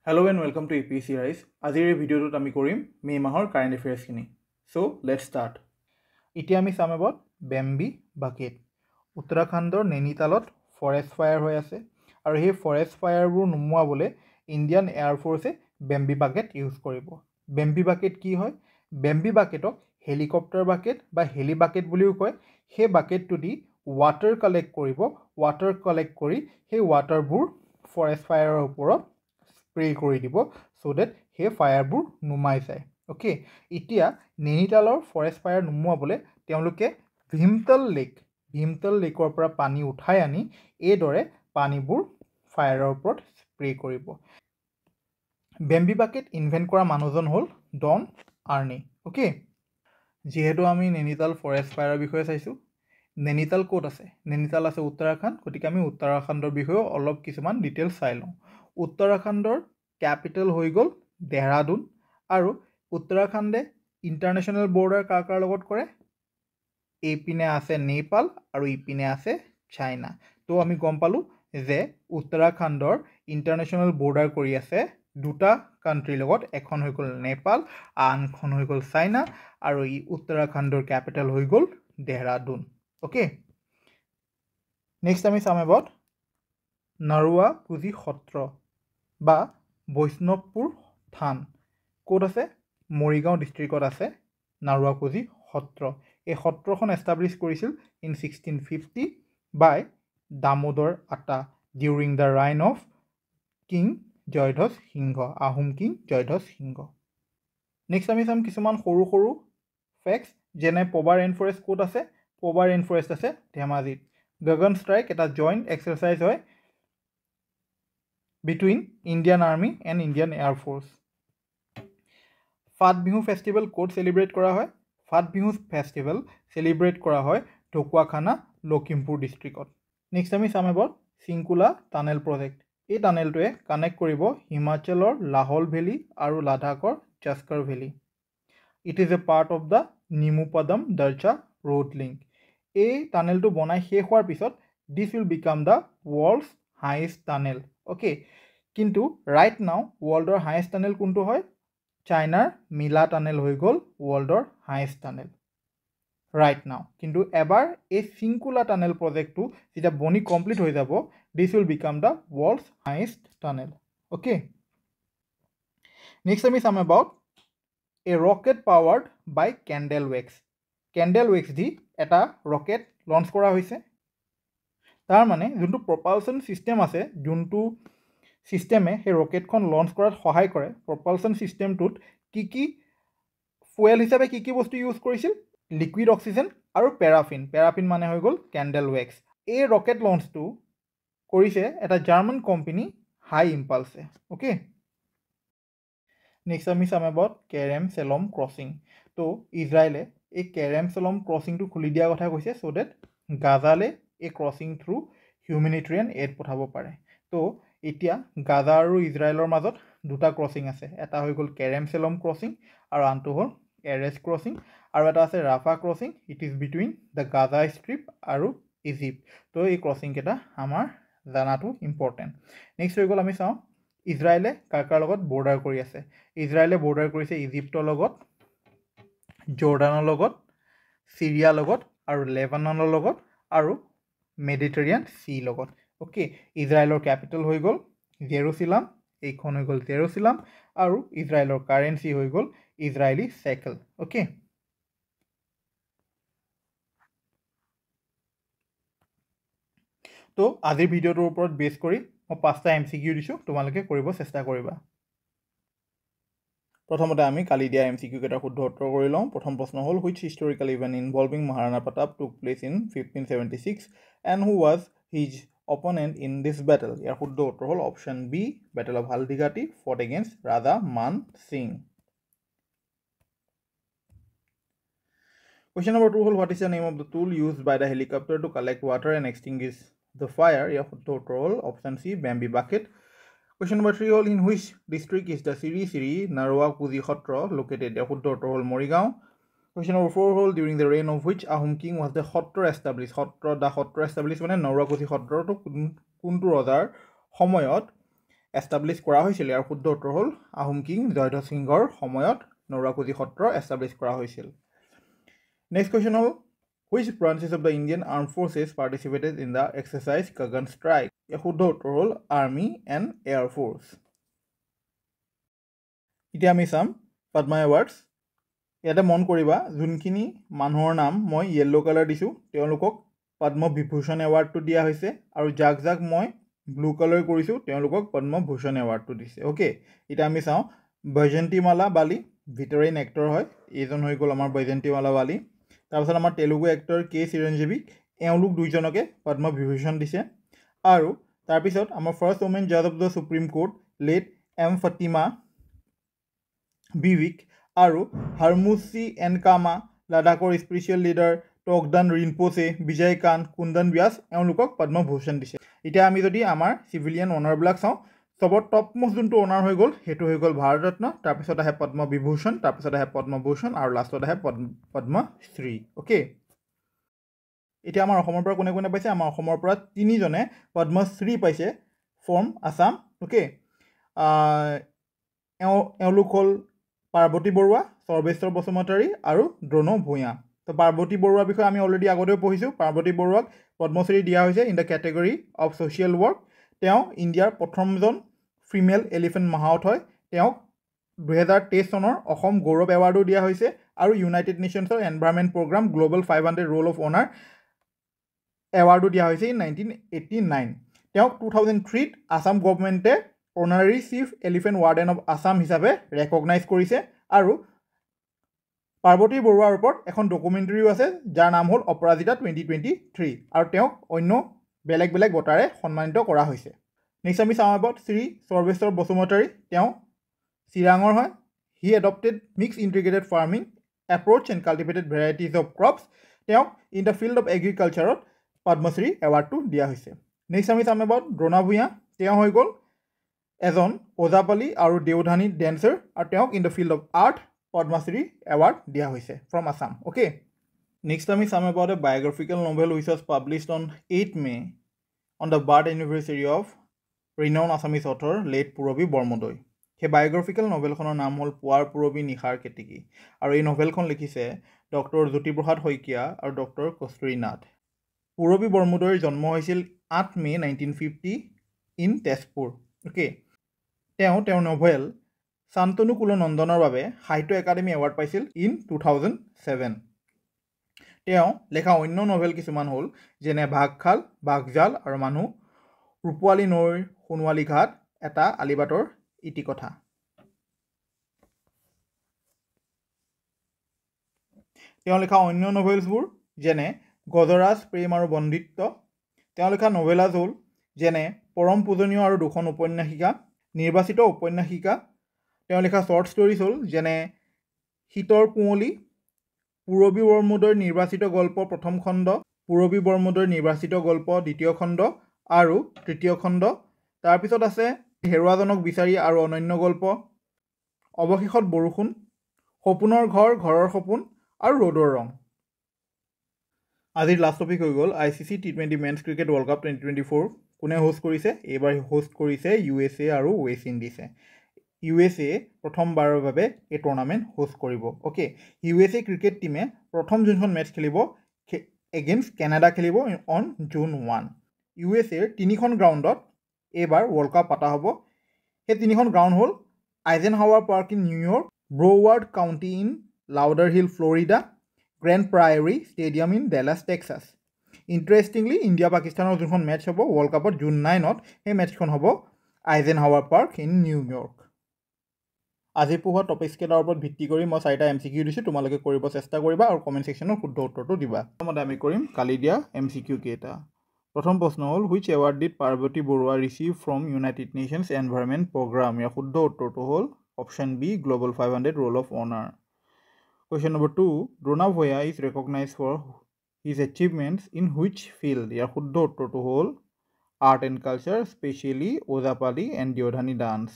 Hello and welcome to APC Rise. আজিৰ এই ভিডিঅ'টোত আমি কৰিম মে' মাহৰ কাৰেণ্ট এফেয়াৰ্ছখিনি। So' let's start. এতিয়া আমি চাম এবাউট বেম্বি বাকেট। উত্তৰাখণ্ডৰ নৈনিতালত ফৰেষ্ট ফায়াৰ হৈ আছে আৰু সেই ফৰেষ্ট ফায়াৰবোৰ নুমুৱাবলৈ ইণ্ডিয়ান এয়াৰফ'ৰ্ছে বেম্বি বাকেট ইউজ কৰিব। বেম্বি বাকেট কি হয়? বেম্বি বাকেটক হেলিকপ্টাৰ বাকেট বা হেলি বাকেট বুলিও কয়। সেই বাকেটটো দি ৱাটাৰ কালেক্ট কৰিব। ৱাটাৰ কালেক্ট কৰি সেই ৱাটাৰবোৰ ফৰেষ্ট ফায়াৰৰ ওপৰত স্প্ৰে কৰি দিব চ' ডেট সেই ফায়াৰবোৰ নুমাই যায়। অ'কে, এতিয়া নৈনিতালৰ ফৰেষ্ট ফায়াৰ নুমুৱাবলৈ তেওঁলোকে ভীমতল লেকৰ পৰা পানী উঠাই আনি এইদৰে পানীবোৰ ফায়াৰৰ ওপৰত স্প্ৰে কৰিব। বেম্বি বাকেট ইনভেণ্ট কৰা মানুহজন হ'ল ডন আৰ্নি। অ'কে, যিহেতু আমি নৈনিতাল ফৰেষ্ট ফায়াৰৰ বিষয়ে চাইছোঁ, নৈনিতাল ক'ত আছে? নৈনিতাল আছে উত্তৰাখণ্ড। গতিকে আমি উত্তৰাখণ্ডৰ বিষয়েও অলপ কিছুমান ডিটেইলছ চাই লওঁ। উত্তৰাখণ্ডৰ কেপিটেল হৈ গ'ল দেহৰাদুন আৰু উত্তৰাখণ্ডে ইণ্টাৰনেশ্যনেল বৰ্ডাৰ কাৰ কাৰ লগত কৰে? এইপিনে আছে নেপাল আৰু ইপিনে আছে চাইনা। তো আমি গম পালোঁ যে উত্তৰাখণ্ডৰ ইণ্টাৰনেশ্যনেল বৰ্ডাৰ কৰি আছে দুটা কাণ্ট্ৰিৰ লগত। এখন হৈ গ'ল নেপাল, আনখন হৈ গ'ল চাইনা, আৰু উত্তৰাখণ্ডৰ কেপিটেল হৈ গ'ল দেহৰাদুন। অ'কে, নেক্সট আমি চাম এবাউট নৰুৱা কুজি সত্ৰ বা বৈষ্ণৱপুৰ থান। ক'ত আছে? মৰিগাঁও ডিষ্ট্ৰিক্টত আছে নৰুৱা কুজি সত্ৰ। এই সত্ৰখন এষ্টাব্লিছ কৰিছিল in 1650 by Damodar Ata during the reign of king Jayadhwaj Singha, Ahom king Jayadhwaj Singha. Next আমি চাম কিছুমান সৰু সৰু ফেক্টছ, যেনে পবাৰ ৰেইন ফৰেষ্ট ক'ত আছে? পবাৰ ৰেইন ফৰেষ্ট আছে ধেমাজিত। গগন ষ্ট্ৰাইক এটা জইণ্ট এক্সাৰচাইজ হয় between Indian army and Indian air force. ফাট বিহু ফেষ্টিভেল ক'ত চেলিব্ৰেট কৰা হয়? ফাট বিহু ফেষ্টিভেল চেলিব্ৰেট কৰা হয় ঢকুৱাখানা লখিমপুৰ ডিষ্ট্ৰিক্টত। নেক্সট আমি চাম এবাউট চিংকুলা টানেল প্ৰজেক্ট। এই টানেলটোৱে কানেক্ট কৰিব হিমাচলৰ লাহল ভেলী আৰু লাডাখৰ জাস্কৰ valley. It is a part of the নিমুপাদম দৰ্জা ৰোড লিংক। এই টানেলটো বনাই শেষ হোৱাৰ পিছত দিছ will become the world's highest tunnel. Okay, কিন্তু ৰাইট নাও ৱৰ্ল্ডৰ হাইয়েষ্ট টানেল কোনটো হয়? চাইনাৰ মিলা টানেল হৈ গ'ল ৱৰ্ল্ডৰ হাইয়েষ্ট টানেল ৰাইট নাও। কিন্তু এবাৰ এই চিংকুলা টানেল প্ৰজেক্টটো যেতিয়া বনি কমপ্লিট হৈ যাব, this will become the world's highest tunnel. Okay, next আমি চাম about a rocket powered by candle wax. Candle wax দি এটা ৰকেট লঞ্চ কৰা হৈছে। তাৰ মানে যোনটো প্ৰপালশ্যন ছিষ্টেম আছে, যোনটো ছিষ্টেমে সেই ৰকেটখন লঞ্চ কৰাত সহায় কৰে, প্ৰপালশ্যন ছিষ্টেমটোত কি ফুৱেল হিচাপে কি বস্তু ইউজ কৰিছিল? লিকুইড অক্সিজেন আৰু পেৰাফিন। পেৰাফিন মানে হৈ গ'ল কেণ্ডেল ৱেক্স। এই ৰকেট লঞ্চটো কৰিছে এটা জাৰ্মান কোম্পানী হাই ইম্পালছে। অ'কে, নেক্সট আমি চাম এবাউট কেৰেম চেলম ক্ৰছিং। তো ইজৰাইলে এই কেৰেম চেলম ক্ৰছিংটো খুলি দিয়াৰ কথা কৈছে চ' ডেট গাজালে এই ক্ৰছিং থ্ৰু হিউমেনিটেৰিয়ান এড পঠাব পাৰে। তো এতিয়া গাজা আৰু ইজৰাইলৰ মাজত দুটা ক্ৰছিং আছে। এটা হৈ গ'ল কেৰেম চেলম ক্ৰছিং আৰু আনটো হ'ল এৰেছ ক্ৰছিং, আৰু এটা আছে Rafah crossing. It is between the Gaza strip আৰু ইজিপ্ট। তো এই ক্ৰছিংকেইটা আমাৰ জানাটো ইম্পৰ্টেণ্ট। নেক্সট হৈ গ'ল আমি চাওঁ ইজৰাইলে কাৰ কাৰ লগত বৰ্ডাৰ কৰি আছে। ইজৰাইলে বৰ্ডাৰ কৰিছে ইজিপ্তৰ লগত, জৰ্ডানৰ লগত, চিৰিয়াৰ লগত আৰু লেবাননৰ লগত আৰু মেডিটেৰিয়ান চি লগত। অ'কে, ইজৰাইলৰ কেপিটেল হৈ গ'ল জেৰুচালাম, এইখন হৈ গ'ল জেৰুচালাম, আৰু ইজৰাইলৰ কাৰেঞ্চি হৈ গ'ল ইজৰাইলী চেকেল। অ'কে, তো আজিৰ ভিডিঅ'টোৰ ওপৰত বেছ কৰি মই 5টা MCQ দিছোঁ, তোমালোকে কৰিব চেষ্টা কৰিবা। প্ৰথমতে আমি কালি দিয়া MCQ কেইটাৰ শুদ্ধ উত্তৰ কৰি লওঁ। প্ৰথম প্ৰশ্ন হ'ল which historical event involving Maharana Pratap took place in 1576 and who was his opponent in this battle? ইয়াৰ শুদ্ধ উত্তৰ হ'ল option B, battle of Haldighati, fought against Raja Man Singh. Question number 2 হ'ল what is the name of the tool used by the helicopter to collect water and extinguish the fire? ইয়াৰ শুদ্ধ উত্তৰ হ'ল option C, Bambi bucket. Question number 3 হ'ল in which district is the Siri Siri Narwa Kuzi Khotra located? ইয়াৰ শুদ্ধ উত্তৰ হ'ল Morigaon. Question number 4 হ'ল during the reign of which Ahom king was the Khotra established? Satra established মানে নৰুৱা কুজি সত্ৰটো কোনটো ৰজাৰ সময়ত এষ্টাব্লিছ কৰা হৈছিল ইয়াৰ শুদ্ধ উত্তৰ হ'ল আহোম কিং জয়ধ্বজ সিংহৰ সময়ত নৌৰাকুজি সত্ৰ এষ্টাব্লিছ কৰা হৈছিল নেক্সট কুৱেশ্যন হ'ল which branches of the Indian Armed Forces participated in the exercise Gagan Strike ইয়াৰ শুদ্ধ উত্তৰ হ'ল আৰ্মি এণ্ড এয়াৰ ফ'ৰ্চ এতিয়া আমি চাম পদ্মা এৱাৰ্ডছ ইয়াতে মন কৰিবা যোনখিনি মানুহৰ নাম মই য়েল্ল' কালাৰ দিছোঁ তেওঁলোকক পদ্ম বিভূষণ এৱাৰ্ডটো দিয়া হৈছে আৰু যাক যাক মই ব্লু কালাৰ কৰিছোঁ তেওঁলোকক পদ্মভূষণ এৱাৰ্ডটো দিছে অ'কে এতিয়া আমি চাওঁ বৈজয়ন্তীমালা বালি ভিতৰিন এক্টৰ হয় এইজন হৈ গ'ল আমাৰ বৈজয়ন্তীমালা বালি তাৰপিছত আমাৰ তেলেগু এক্টৰ কে চিৰঞ্জীৱী এওঁলোক দুইজনকে পদ্মবিভূষণ দিছে আৰু তাৰপিছত আমাৰ ফাৰ্ষ্ট ওমেন জাজ of the supreme court late M Fathima বিবিক আৰু হাৰমুচি এনকামা লাডাখৰ স্পিৰিচুৱেল লিডাৰ টকদান ৰিনপোচে বিজয় কান্ত কুন্দন ব্যাস এওঁলোকক পদ্মভূষণ দিছে এতিয়া আমি যদি আমাৰ চিভিলিয়ান অনাৰবিলাক চাওঁ চবত টপমষ্ট যোনটো অনাৰ হৈ গ'ল সেইটো হৈ গ'ল ভাৰতৰত্ন তাৰপিছত আহে পদ্মবিভূষণ তাৰপিছত আহে পদ্মভূষণ আৰু লাষ্টত আহে পদ্মশ্ৰী অ'কে এতিয়া আমাৰ অসমৰ পৰা কোনে কোনে পাইছে আমাৰ অসমৰ পৰা তিনিজনে পদ্মশ্ৰী পাইছে ফ্ৰম আছাম অ'কে এওঁলোক হ'ল পাৰ্বতী বৰুৱা সৰ্বেশ্বৰ বসুমতাৰী আৰু দ্ৰোণ ভূঞা তো পাৰ্বতী বৰুৱাৰ বিষয়ে আমি অলৰেডি আগতেও পঢ়িছোঁ পাৰ্বতী বৰুৱাক পদ্মশ্ৰী দিয়া হৈছে in the category of social work তেওঁ ইণ্ডিয়াৰ প্ৰথমজন ফিমেল এলিফেণ্ট মাহাউট হয় তেওঁক 2023 চনৰ অসম গৌৰৱ এৱাৰ্ডো দিয়া হৈছে আৰু ইউনাইটেড নেশ্যনছৰ environment programme global 500 roll of honour এৱাৰ্ডো দিয়া হৈছে ইন 1989 তেওঁক 2003ত আছাম গভৰ্ণমেণ্টে honorary chief elephant warden of Assam হিচাপে ৰেকগনাইজ কৰিছে আৰু পাৰ্বতী বৰুৱাৰ ওপৰত এখন ডকুমেণ্টাৰীও আছে যাৰ নাম হ'ল অপৰাজিতা 2023 আৰু তেওঁক অন্য বেলেগ বেলেগ বঁটাৰে সন্মানিত কৰা হৈছে নেক্সট আমি চাওঁ এবাউট শ্ৰী সৰ্বেশ্বৰ বসুমতাৰী তেওঁ চিৰাঙৰ হয় he adopted mix integrated farming approach and cultivated varieties of crops তেওঁক ইন দ্য ফিল্ড অফ এগ্ৰিকালচাৰত পদ্মশ্ৰী এৱাৰ্ডটো দিয়া হৈছে নেক্সট আমি চাম এবাউট দ্ৰোণ ভূঞা তেওঁ হৈ গ'ল এজন ওজাপালি আৰু দেওধানী ডেন্সাৰ আৰু তেওঁক in the field of art Padma Shri award দিয়া হৈছে ফ্ৰম আছাম অ'কে নেক্সট আমি চাম about a biographical novel which was published on 8 May on the birth anniversary of renowned Assamese author late Purabi Bormudoi সেই বায়োগ্ৰাফিকেল নভেলখনৰ নাম হ'ল পুৱাৰ পূৰবী নিশাৰ কেতেকী আৰু এই নভেলখন লিখিছে ডক্টৰ জ্যোতিপ্ৰসাদ শইকীয়া আৰু ডক্টৰ কস্তুৰী নাথ পূৰবী বৰমুদৈৰ জন্ম হৈছিল 8 মে 1950 ইন তেজপুৰ অ'কে তেওঁৰ নভেল শান্তনু কুলনন্দনৰ বাবে সাহিত্য একাডেমী এৱাৰ্ড পাইছিল ইন 2007 তেওঁ লেখা অন্য নভেল কিছুমান হ'ল যেনে বাঘখাল বাঘজাল আৰু মানুহ ৰূপোৱালী নৈৰ সোণোৱালী ঘাট এটা আলিবাটৰ ইতিকথা তেওঁ লেখা অন্য নভেলছবোৰ যেনে গজৰাজ প্ৰেম আৰু বন্দিত্ব তেওঁ লেখা নভেলাজ হ'ল যেনে পৰম পূজনীয় আৰু দুখন উপন্যাসিকা নিৰ্বাচিত উপন্যাসিকা তেওঁ লেখা শ্বৰ্ট ষ্টৰিজ হ'ল যেনে শীতৰ কুঁৱলী পূৰবী বৰমুদৈৰ নিৰ্বাচিত গল্প প্ৰথম খণ্ড পূৰবী বৰমুদৈৰ নিৰ্বাচিত গল্প দ্বিতীয় খণ্ড আৰু তৃতীয় খণ্ড তাৰপিছত আছে হেৰুৱাজনক বিচাৰি আৰু অনন্য গল্প অৱশেষত বৰষুণ সপোনৰ ঘৰ ঘৰৰ সপোন আৰু ৰ'দৰ ৰং আজিৰ লাষ্ট টপিক হৈ গ'ল ICC T20 men's cricket world cup 2024 কোনে হোষ্ট কৰিছে এইবাৰ হোষ্ট কৰিছে USA আৰু ৱেষ্ট ইণ্ডিজে USA প্ৰথমবাৰৰ বাবে এই টুৰ্ণামেণ্ট হোষ্ট কৰিব অ'কে USA ক্ৰিকেট টীমে প্ৰথম যোনখন মেটচ খেলিব এগেইনষ্ট কেনাডা খেলিব অন June 1 USAৰ তিনিখন গ্ৰাউণ্ডত এইবাৰ ৱৰ্ল্ড কাপ পতা হ'ব সেই তিনিখন গ্ৰাউণ্ড হ'ল Eisenhower park in New York Broward county in Lauderhill Florida Grand Prairie stadium in Dallas Texas interestingly India পাকিস্তানৰ যোনখন মেটচ হ'ব ৱৰ্ল্ড কাপত June 9ত সেই মেটচখন হ'ব আইজেনহাৱাৰ পাৰ্ক ইন নিউয়ৰ্ক আজি পঢ়োৱা টপিকছকেইটাৰ ওপৰত ভিত্তি কৰি মই 4টা MCQ দিছোঁ তোমালোকে কৰিব চেষ্টা কৰিবা আৰু কমেণ্ট ছেকশ্যনত শুদ্ধ উত্তৰটো দিবা প্ৰথমতে আমি কৰিম কালি দিয়া MCQ কেইটা প্ৰথম প্ৰশ্ন হ'ল which award did Parbati Barua receive from United Nations environment programme ইয়াৰ শুদ্ধ উত্তৰটো হ'ল option B global 500 roll of honour question number 2 Dron Bhuyan is recognise for his achievements in which field ইয়াৰ শুদ্ধ উত্তৰটো হ'ল art and culture specially Ojapali and Deodhani dance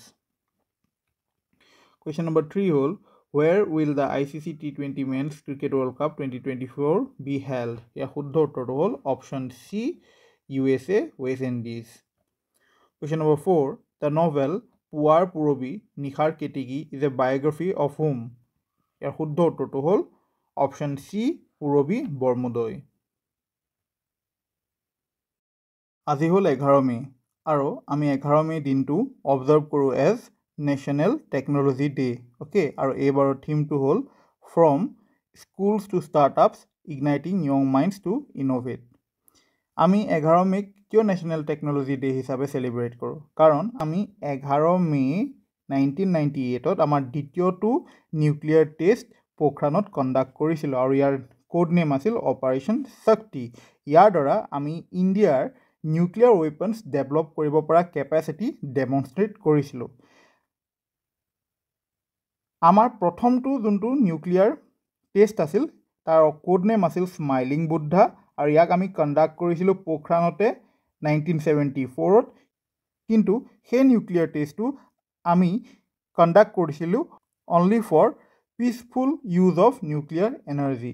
Question number 3 হ'ল where will the ICC T20 Men's Cricket World Cup 2024 be held? ইয়াৰ শুদ্ধ উত্তৰটো হ'ল option C USA West Indies. Question number 4 the novel পুৱাৰ পূৰবী নিশাৰ কেতেকী ইজ এ বায়োগ্ৰাফি অফ হুম? ইয়াৰ শুদ্ধ উত্তৰটো হ'ল option C পূৰবী বৰমুদৈ। আজি হ'ল 11 মে' আৰু আমি 11 মে' দিনটো অবজাৰ্ভ কৰোঁ as national technology day'. Okay, আৰু এইবাৰৰ থিমটো হ'ল from schools to startups igniting young minds to innovate. আমি 11 মে'ক কিয় নেশ্যনেল টেকন'লজি ডে' হিচাপে চেলিব্ৰেট কৰোঁ? কাৰণ আমি 11 মে' 1998ত আমাৰ দ্বিতীয়টো নিউক্লিয়াৰ টেষ্ট পোখৰাণত কণ্ডাক্ট কৰিছিলোঁ আৰু ইয়াৰ কোড নেম আছিল অপাৰেশ্যন শক্তি। ইয়াৰ দ্বাৰা আমি ইণ্ডিয়াৰ নিউক্লিয়াৰ ৱেপনছ ডেভেলপ কৰিব পৰা কেপাচিটি ডেমনষ্ট্ৰেট কৰিছিলোঁ। আমাৰ প্ৰথমটো যোনটো নিউক্লিয়াৰ টেষ্ট আছিল তাৰ কোড নেম আছিল স্মাইলিং বুদ্ধা আৰু ইয়াক আমি কণ্ডাক্ট কৰিছিলোঁ পোখৰাণতে 1974ত। কিন্তু সেই নিউক্লিয়াৰ টেষ্টটো আমি কণ্ডাক্ট কৰিছিলোঁ only for peaceful use of nuclear energy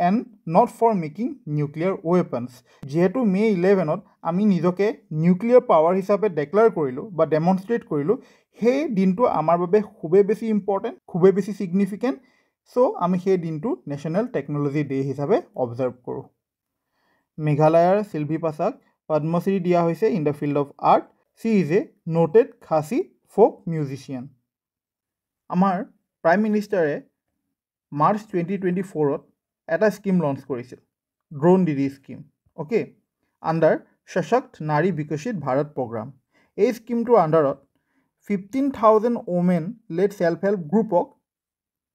and not for making nuclear weapons. যিহেতু মে' 11ত আমি নিজকে নিউক্লিয়াৰ পাৱাৰ হিচাপে ডেক্লেয়াৰ কৰিলোঁ বা ডেমনষ্ট্ৰেট কৰিলোঁ, সেই দিনটো আমাৰ বাবে খুবেই বেছি ইম্পৰ্টেণ্ট, খুবেই বেছি ছিগনিফিকেণ্ট। চ' আমি সেই দিনটো নেশ্যনেল টেকন'লজি ডে' হিচাপে অবজাৰ্ভ কৰোঁ। মেঘালয়ৰ শিল্পী পাছাক পদ্মশ্ৰী দিয়া হৈছে in the field of art. She is a noted Khasi folk musician. আমাৰ প্ৰাইম মিনিষ্টাৰে মাৰ্চ 2024ত এটা স্কিম লঞ্চ কৰিছিল, drone Didi scheme. Okay, under Sashakt Nari Viksit Bharat programme. এই স্কিমটোৰ আণ্ডাৰত 15,000 ওমেন লেড ছেল্ফ হেল্প গ্ৰুপক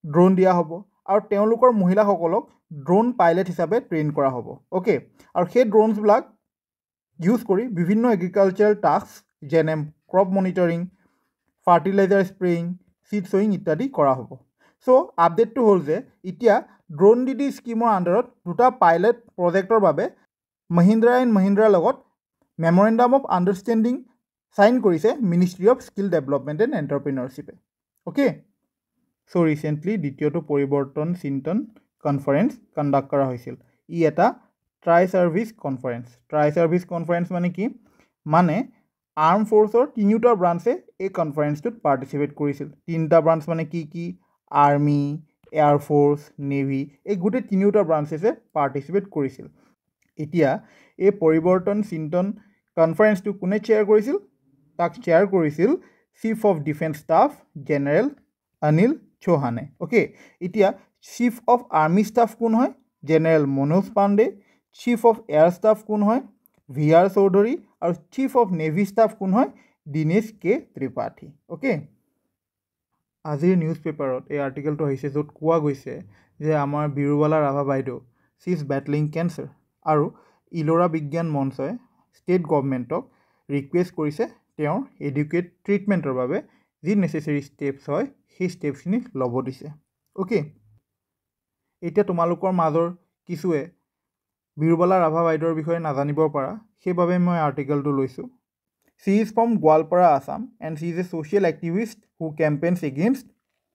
ড্ৰোন দিয়া হ'ব আৰু তেওঁলোকৰ মহিলাসকলক ড্ৰোন পাইলট হিচাপে ট্ৰেইন কৰা হ'ব। অ'কে, আৰু সেই ড্ৰোনছবিলাক ইউজ কৰি বিভিন্ন এগ্ৰিকালচাৰেল টাস্ক যেনে crop monitoring, fertiliser spraying, seed sowing ইত্যাদি কৰা হ'ব। চ' আপডেটটো হ'ল যে এতিয়া ড্ৰোন দিদি স্কিমৰ আণ্ডাৰত দুটা পাইলট প্ৰজেক্টৰ বাবে মহিন্দ্ৰা এণ্ড মহিন্দ্ৰাৰ লগত মেমৰেণ্ডাম অফ আণ্ডাৰষ্টেণ্ডিং চাইন কৰিছে ministry of skill development and এণ্টাৰপ্ৰিনৰশ্বিপে। অ'কে, চ' ৰিচেণ্টলি দ্বিতীয়টো পৰিৱৰ্তন চিন্তন কনফাৰেঞ্চ কণ্ডাক্ট কৰা হৈছিল। ই এটা tri service conference. Tri service conference মানে কি? মানে আৰ্ম ফ'ৰ্চৰ তিনিওটা ব্ৰাঞ্চে এই কনফাৰেঞ্চটোত পাৰ্টিচিপেট কৰিছিল। তিনিটা ব্ৰাঞ্চ মানে কি কি? আৰ্মি, এয়াৰফ'ৰ্চ, নেভি, এই গোটেই তিনিওটা ব্ৰাঞ্চেছে পাৰ্টিচিপেট কৰিছিল। এতিয়া এই পৰিৱৰ্তন চিন্তন কনফাৰেঞ্চটো কোনে চেয়াৰ কৰিছিল? তাক চেয়াৰ কৰিছিল chief of defence staff general Anil চৌহানে। অ'কে, এতিয়া চিফ অফ আৰ্মি ষ্টাফ কোন হয়? General Manoj Pande. Chief of air staff কোন হয়? V R Chaudhary. আৰু চিফ অফ নেভি ষ্টাফ কোন হয়? দীনেশ কে ত্ৰিপাঠী। অ'কে, আজিৰ নিউজ পেপাৰত এই আৰ্টিকেলটো আহিছে য'ত কোৱা গৈছে যে আমাৰ বিৰুবালা ৰাভা বাইদেউ চি ইজ বেটলিং কেঞ্চাৰ আৰু ইলোৰা বিজ্ঞান মঞ্চই ষ্টেট গভৰ্ণমেণ্টক ৰিকুৱেষ্ট কৰিছে তেওঁৰ এডুকেট ট্ৰিটমেণ্টৰ বাবে যি নেচেচেৰী ষ্টেপছ হয় সেই ষ্টেপছখিনি ল'ব দিছে। অ'কে, এতিয়া তোমালোকৰ মাজৰ কিছুৱে বিৰুবালা ৰাভা বাইদেউৰ বিষয়ে নাজানিব পাৰা, সেইবাবে মই আৰ্টিকেলটো লৈছোঁ। She is from Goalpara, Assam and she is a social activist who campaigns against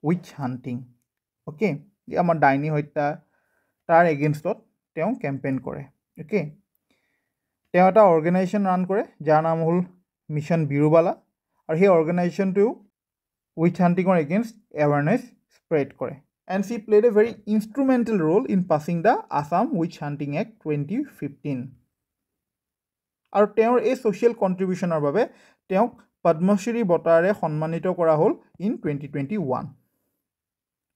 witch hunting. Okay, আমাৰ ডাইনী হত্যা তাৰ এগেইনষ্টত তেওঁ কেম্পেইন কৰে। অ'কে, তেওঁ এটা অৰ্গেনাইজেশ্যন ৰান কৰে যাৰ নাম হ'ল মিছন বিৰুবালা আৰু সেই অৰ্গেনাইজেশ্যনটোৱেও উইচ হাণ্টিঙৰ এগেইনষ্ট এৱাৰনেছ স্প্ৰেড কৰে। And she played a very instrumental role in passing the Assam witch hunting act 2015। আৰু তেওঁৰ এই ছ'চিয়েল কণ্ট্ৰিবিউশ্যনৰ বাবে তেওঁক পদ্মশ্ৰী বঁটাৰে সন্মানিত কৰা হ'ল ইন 2021।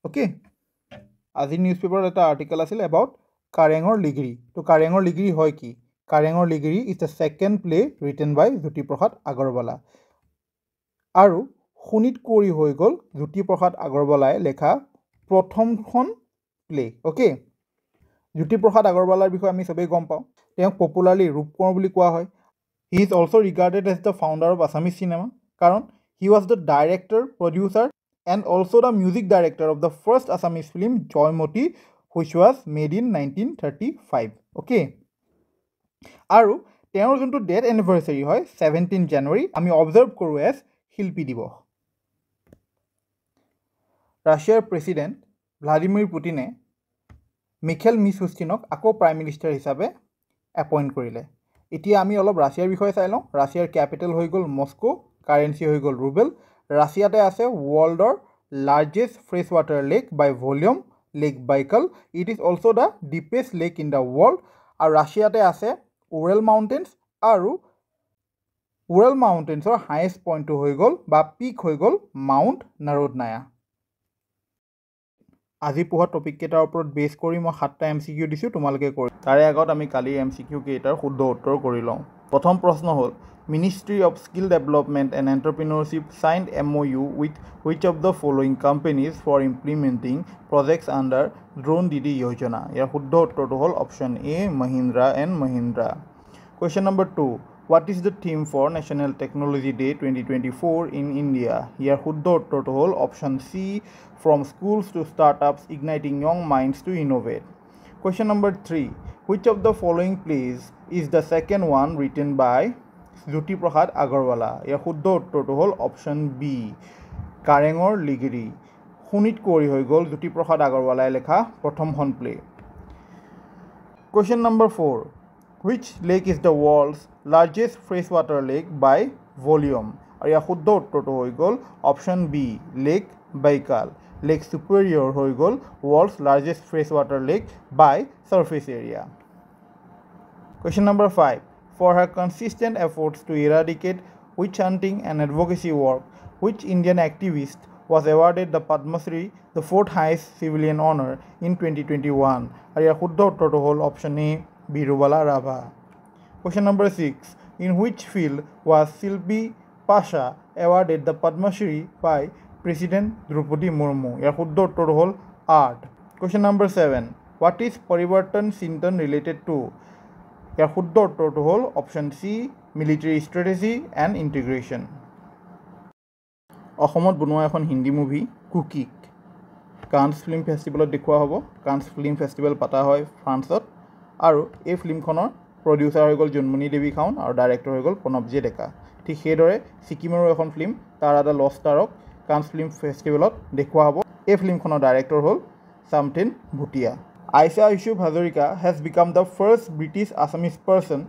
অ'কে, আজিৰ নিউজ পেপাৰত এটা আৰ্টিকেল আছিল এবাউট কাৰেঙৰ লিগিৰি। তো কাৰেঙৰ লিগিৰি হয় কি? কাৰেঙৰ Ligiri is the second play written by Jyotiprasad Agarwala আৰু শোণিতকুঁৱৰী হৈ গ'ল জ্যোতিপ্ৰসাদ আগৰৱালাই লেখা প্ৰথমখন প্লে। অ'কে, জ্যোতিপ্ৰসাদ আগৰৱালাৰ বিষয়ে আমি চবেই গম পাওঁ। তেওঁক পপুলাৰলি ৰূপ কোঁৱৰ বুলি কোৱা হয়। He is also' regarded as the founder of Assamese cinema কাৰণ he was the director, producer and also' the music director of the first Assamese film Joymoti which was made in 1935। Okay, আৰু তেওঁৰ যোনটো death anniversary হয় 17 জানুৱাৰী আমি observe কৰোঁ as শিল্পী দিৱস। ৰাছিয়াৰ প্ৰেছিডেণ্ট ভ্লাডিমিৰ পুটিনে মিখেল মিছহুষ্টিনক আকৌ প্ৰাইম মিনিষ্টাৰ হিচাপে এপইণ্ট কৰিলে। এতিয়া আমি অলপ ৰাছিয়াৰ বিষয়ে চাই লওঁ। ৰাছিয়াৰ কেপিটেল হৈ গ'ল মস্কো কাৰেঞ্চি হৈ গ'ল ৰুবেল। ৰাছিয়াতে আছে ৱৰ্ল্ডৰ largest fresh water lake by volume lake Baikal. It is also' the deepest lake in the world. আৰু ৰাছিয়াতে আছে উৰেল মাউণ্টেইনছ, আৰু উৰেল মাউণ্টেইনছৰ হায়েষ্ট পইণ্টটো হৈ গ'ল বা পিক হৈ গ'ল মাউণ্ট নাৰোডনায়া। আজি পঢ়া টপিক কেইটাৰ ওপৰত বেছ কৰি মই 7টা MCQ দিছোঁ, তোমালোকে কৰি তাৰে আগত আমি কালি MCQ কেইটাৰ শুদ্ধ উত্তৰ কৰি লওঁ। প্ৰথম প্ৰশ্ন হ'ল ministry of skill development and entrepreneurship signed MOU with which of the following companies for implementing projects under drone Didi Yojana. ইয়াৰ শুদ্ধ উত্তৰটো হ'ল option A Mahindra and Mahindra. Question number 2, what is the theme for national technology day 2024 in India. ইয়াৰ শুদ্ধ উত্তৰটো হ'ল option C from schools to startups igniting young minds to innovate. Question number 3. Which of the following plays is the second one written by Jyoti Prasad Agarwala? ইয়াৰ শুদ্ধ উত্তৰটো হ'ল option B কাৰেঙৰ লিগিৰি। সুনীত কোঁৱৰী হৈ গ'ল জ্যোতি প্ৰসাদ আগৰৱালাই লেখা প্ৰথমখন play. Question number 4. Which lake is the world's largest freshwater lake by volume? আৰু ইয়াৰ শুদ্ধ উত্তৰটো হৈ গ'ল option B lake Baikal. Lake Superior হৈ গ'ল world's largest fresh water lake by surface area. Question number 5. For her consistent efforts to eradicate witch hunting and advocacy work, which Indian activist was awarded the Padma Shri, the fourth highest civilian honor, in 2021? আৰু ইয়াৰ শুদ্ধ উত্তৰটো হ'ল option A Birubala Rabha. Question number 6. In which field was Silpi Pasha awarded the Padma Shri by President Draupadi Murmu? ইয়াৰ শুদ্ধ উত্তৰটো হ'ল art. Question number 7. What is Parivartan Chintan related to? ইয়াৰ শুদ্ধ উত্তৰটো হ'ল option C military strategy and integration. অসমত বনোৱা এখন Hindi movie কুকিক কান্স film ফেষ্টিভেলত দেখুওৱা হ'ব। কান্স ফিল্ম ফেষ্টিভেল পতা হয় ফ্ৰান্সত, আৰু এই ফিল্মখনৰ প্ৰডিউচাৰ হৈ গ'ল জোনমণি দেৱী খাউন আৰু ডাইৰেক্টৰ হৈ গ'ল প্ৰণৱজী ডেকা। ঠিক সেইদৰে ছিকিমৰো এখন ফিল্ম তাৰ এটা লষ্ট ষ্টাৰক কান্স ফিল্ম ফেষ্টিভেলত দেখুওৱা হ'ব। এই ফিল্মখনৰ ডাইৰেক্টৰ হ'ল চামথিন Bhutia. Aisha Yusuf Hazarika has become the first British Assamese person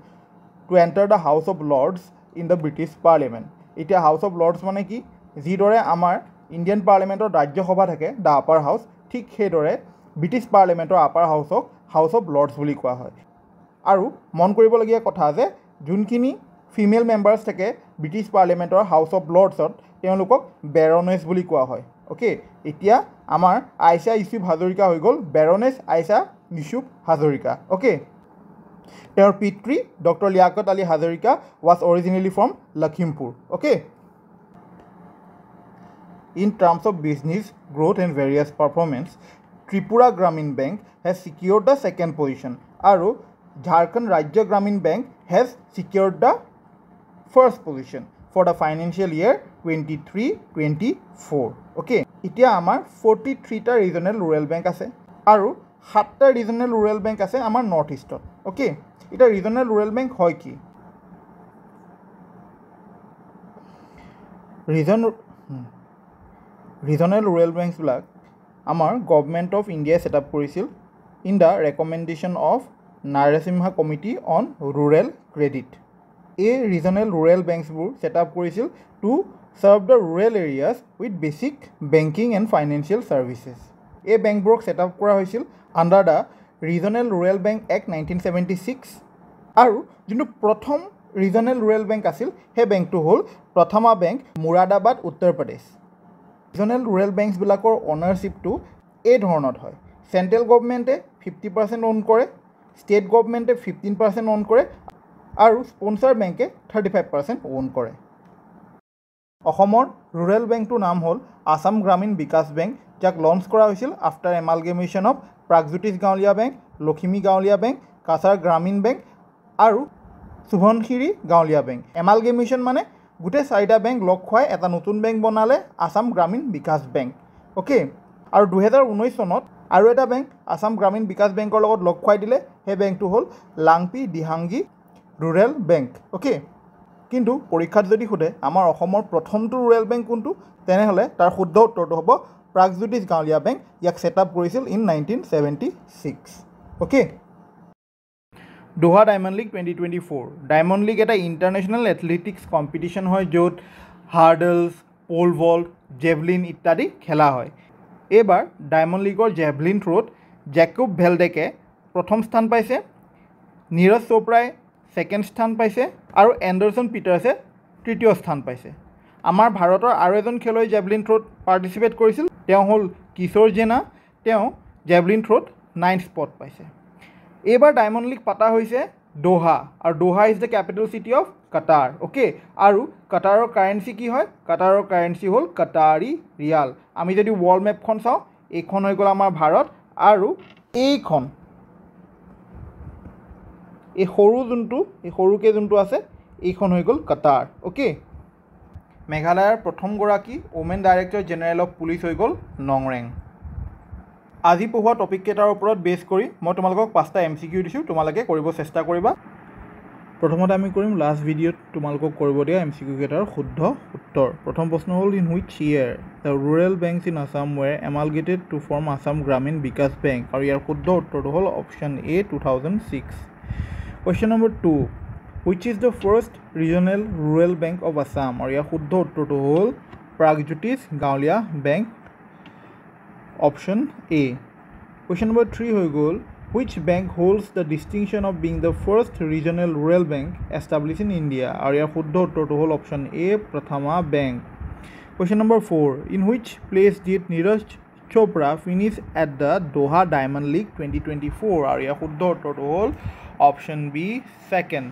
to enter the House of Lords in the British Parliament. এতিয়া হাউচ অফ লৰ্ডছ মানে কি? যিদৰে আমাৰ ইণ্ডিয়ান পাৰ্লিমেণ্টৰ ৰাজ্যসভা থাকে দ্য আপাৰ হাউচ, ঠিক সেইদৰে ব্ৰিটিছ পাৰ্লিমেণ্টৰ আপাৰ হাউচক হাউচ অফ লৰ্ডছ বুলি কোৱা হয়। আৰু মন কৰিবলগীয়া কথা যে যোনখিনি ফিমেল মেম্বাৰ্ছ থাকে ব্ৰিটিছ পাৰ্লিমেণ্টৰ হাউচ অফ লৰ্ডছত তেওঁলোকক বেৰনেছ বুলি কোৱা হয়। অ'কে, এতিয়া আমাৰ আইচা ইউচুফ হাজৰিকা হৈ গ'ল বেৰনেছ আইচা ইউচুফ হাজৰিকা। অ'কে, তেওঁৰ পিতৃ doctor Liaquat Ali Hazarika was originally from Lakhimpur. Okay, in terms of business growth and various performance Tripura Gramin bank has secured the second position, আৰু Jharkhand Rajya Gramin bank has secured the first position for the financial year 23-24. Okay, এতিয়া আমাৰ 43টা regional rural bank আছে আৰু 7টা regional rural bank আছে আমাৰ north ইষ্টত। Okay, এতিয়া regional rural bank হয় কি? ৰিজনেল ৰুৰেল বেংকছবিলাক আমাৰ গভৰ্ণমেণ্ট অফ ইণ্ডিয়াই ছেট আপ কৰিছিল in the recommendation of Narasimha committee on rural credit. এই ৰিজনেল ৰুৰেল বেংকছবোৰ ছেট আপ কৰিছিল to serve the rural areas with basic banking and financial services. এই বেংকবোৰক ছেট আপ কৰা হৈছিল under the regional rural bank act 1976, আৰু যোনটো প্ৰথম ৰিজনেল ৰুৰেল বেংক আছিল সেই বেংকটো হ'ল প্ৰথমা bank Moradabad Uttar Pradesh. Regional rural বেংকছবিলাকৰ অ'নাৰশ্বিপটো এই ধৰণত হয়, চেণ্ট্ৰেল গভৰ্ণমেণ্টে 50% অ'ন কৰে, ষ্টেট গভৰ্ণমেণ্টে 15% অ'ন কৰে, আৰু স্পনচাৰ বেংকে 35% অ'ন কৰে। অসমৰ ৰুৰেল বেংকটোৰ নাম হ'ল আসাম গ্ৰামীণ বিকাশ বেংক, যাক লঞ্চ কৰা হৈছিল after এমালগেমেশ্যন of Pragjyotish Gaonlia bank, লখিমী গাঁৱলীয়া বেংক, কাছাৰ গ্ৰামীণ বেংক আৰু সুভনশিৰি গাঁৱলীয়া বেংক। এমালগেমেশ্যন মানে গোটেই 4টা বেংক লগ খুৱাই এটা নতুন বেংক বনালে আসাম গ্ৰামীণ বিকাশ বেংক। অ'কে, আৰু 2019 চনত আৰু এটা বেংক আসাম গ্ৰামীণ বিকাশ বেংকৰ লগত লগ খুৱাই দিলে, সেই বেংকটো হ'ল Langpi Dehangi rural bank. Okay, কিন্তু পৰীক্ষাত যদি সোধে আমাৰ অসমৰ প্ৰথমটো ৰুৰেল বেংক কোনটো, তেনেহ'লে তাৰ শুদ্ধ উত্তৰটো হ'ব প্ৰাগজ্যোতিষ গাঁৱলীয়া বেংক। ইয়াক ছেট আপ কৰিছিল in 1976। Okay, Doha Diamond League 2024। Diamond league এটা ইণ্টাৰনেশ্যনেল এথলেটিক্স কম্পিটিশ্যন হয়, য'ত হাৰ্ডলছ, পোল ভল্ট, জেভলিন ইত্যাদি খেলা হয়। এইবাৰ ডায়মণ্ড লীগৰ জেভলিন থ্ৰ'ত জেকব ভেলডেকে প্ৰথম স্থান পাইছে, নীৰজ চোপ্ৰাই ছেকেণ্ড স্থান পাইছে আৰু এণ্ডাৰছন পিটাৰ্ছে তৃতীয় স্থান পাইছে। আমাৰ ভাৰতৰ আৰু এজন খেলুৱৈ জেভলিন থ্ৰ'ত পাৰ্টিচিপেট কৰিছিল, তেওঁ হ'ল কিশোৰ জেনা, তেওঁ জেভলিন থ্ৰ'ত 9th স্পট পাইছে। এইবাৰ ডায়মণ্ড লীগ পতা হৈছে দোহা, আৰু Doha is the capital city of Qatar. Okay, আৰু কাটাৰৰ কাৰেঞ্চি কি হয়? কাটাৰৰ কাৰেঞ্চি হ'ল কাটাৰী ৰিয়াল। আমি যদি ৱৰ্ল্ড মেপখন চাওঁ, এইখন হৈ গ'ল আমাৰ ভাৰত, আৰু এইখন এই সৰুকৈ যোনটো আছে এইখন হৈ গ'ল কাটাৰ। অ'কে, মেঘালয়ৰ প্ৰথমগৰাকী women director general of police হৈ গ'ল নংৰেং। আজি পঢ়োৱা টপিক কেইটাৰ ওপৰত বেছ কৰি মই তোমালোকক 5টা MCQ দিছোঁ, তোমালোকে কৰিব চেষ্টা কৰিবা। প্ৰথমতে আমি কৰিম লাষ্ট ভিডিঅ'ত তোমালোকক কৰিব দিয়া MCQ কেইটাৰ শুদ্ধ উত্তৰ। প্ৰথম প্ৰশ্ন হ'ল in which year the rural banks in Assam were amalgamated to form Assam Gramin Vikash bank, আৰু ইয়াৰ শুদ্ধ উত্তৰটো হ'ল option A 2006। Question number 2, which is the first regional rural bank of Assam, আৰু ইয়াৰ শুদ্ধ উত্তৰটো হ'ল Pragjyotish Gaonlia bank, option A। Question number 3 হৈ গ'ল which bank holds the distinction of being the first regional rural bank establish in India, আৰু ইয়াৰ শুদ্ধ উত্তৰটো হ'ল option A Prathama bank. Question number 4, in which place did Neeraj Chopra finish at the Doha Diamond League 2024, আৰু ইয়াৰ শুদ্ধ উত্তৰটো হ'ল option B second.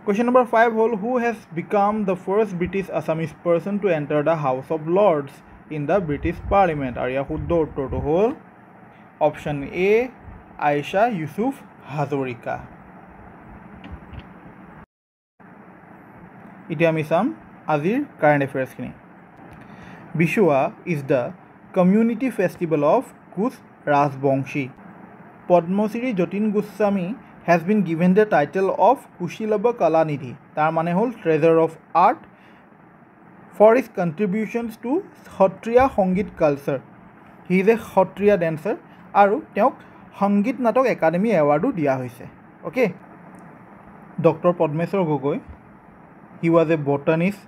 Question number 5 হ'ল who has become the first British Assamese person to enter the house of lords in the British parliament, আৰু ইয়াৰ শুদ্ধ উত্তৰটো হ'ল অপশ্যন A আয়েশা ইউছুফ হাজৰিকা। এতিয়া আমি চাম আজিৰ current এফেয়াৰ্ছখিনি। Bishuwa is the community festival of Koch Rajbongshi. Padma Shri Jatin Goswami has been given the title of Kushilav Kalanidhi, তাৰ মানে হ'ল treasure of art for his contributions to Sattriya সংগীত culture. He is a Sattriya dancer, আৰু তেওঁক সংগীত নাটক একাডেমী এৱাৰ্ডো দিয়া হৈছে। Okay, doctor Padmeswar Gogoi, he was a botanist,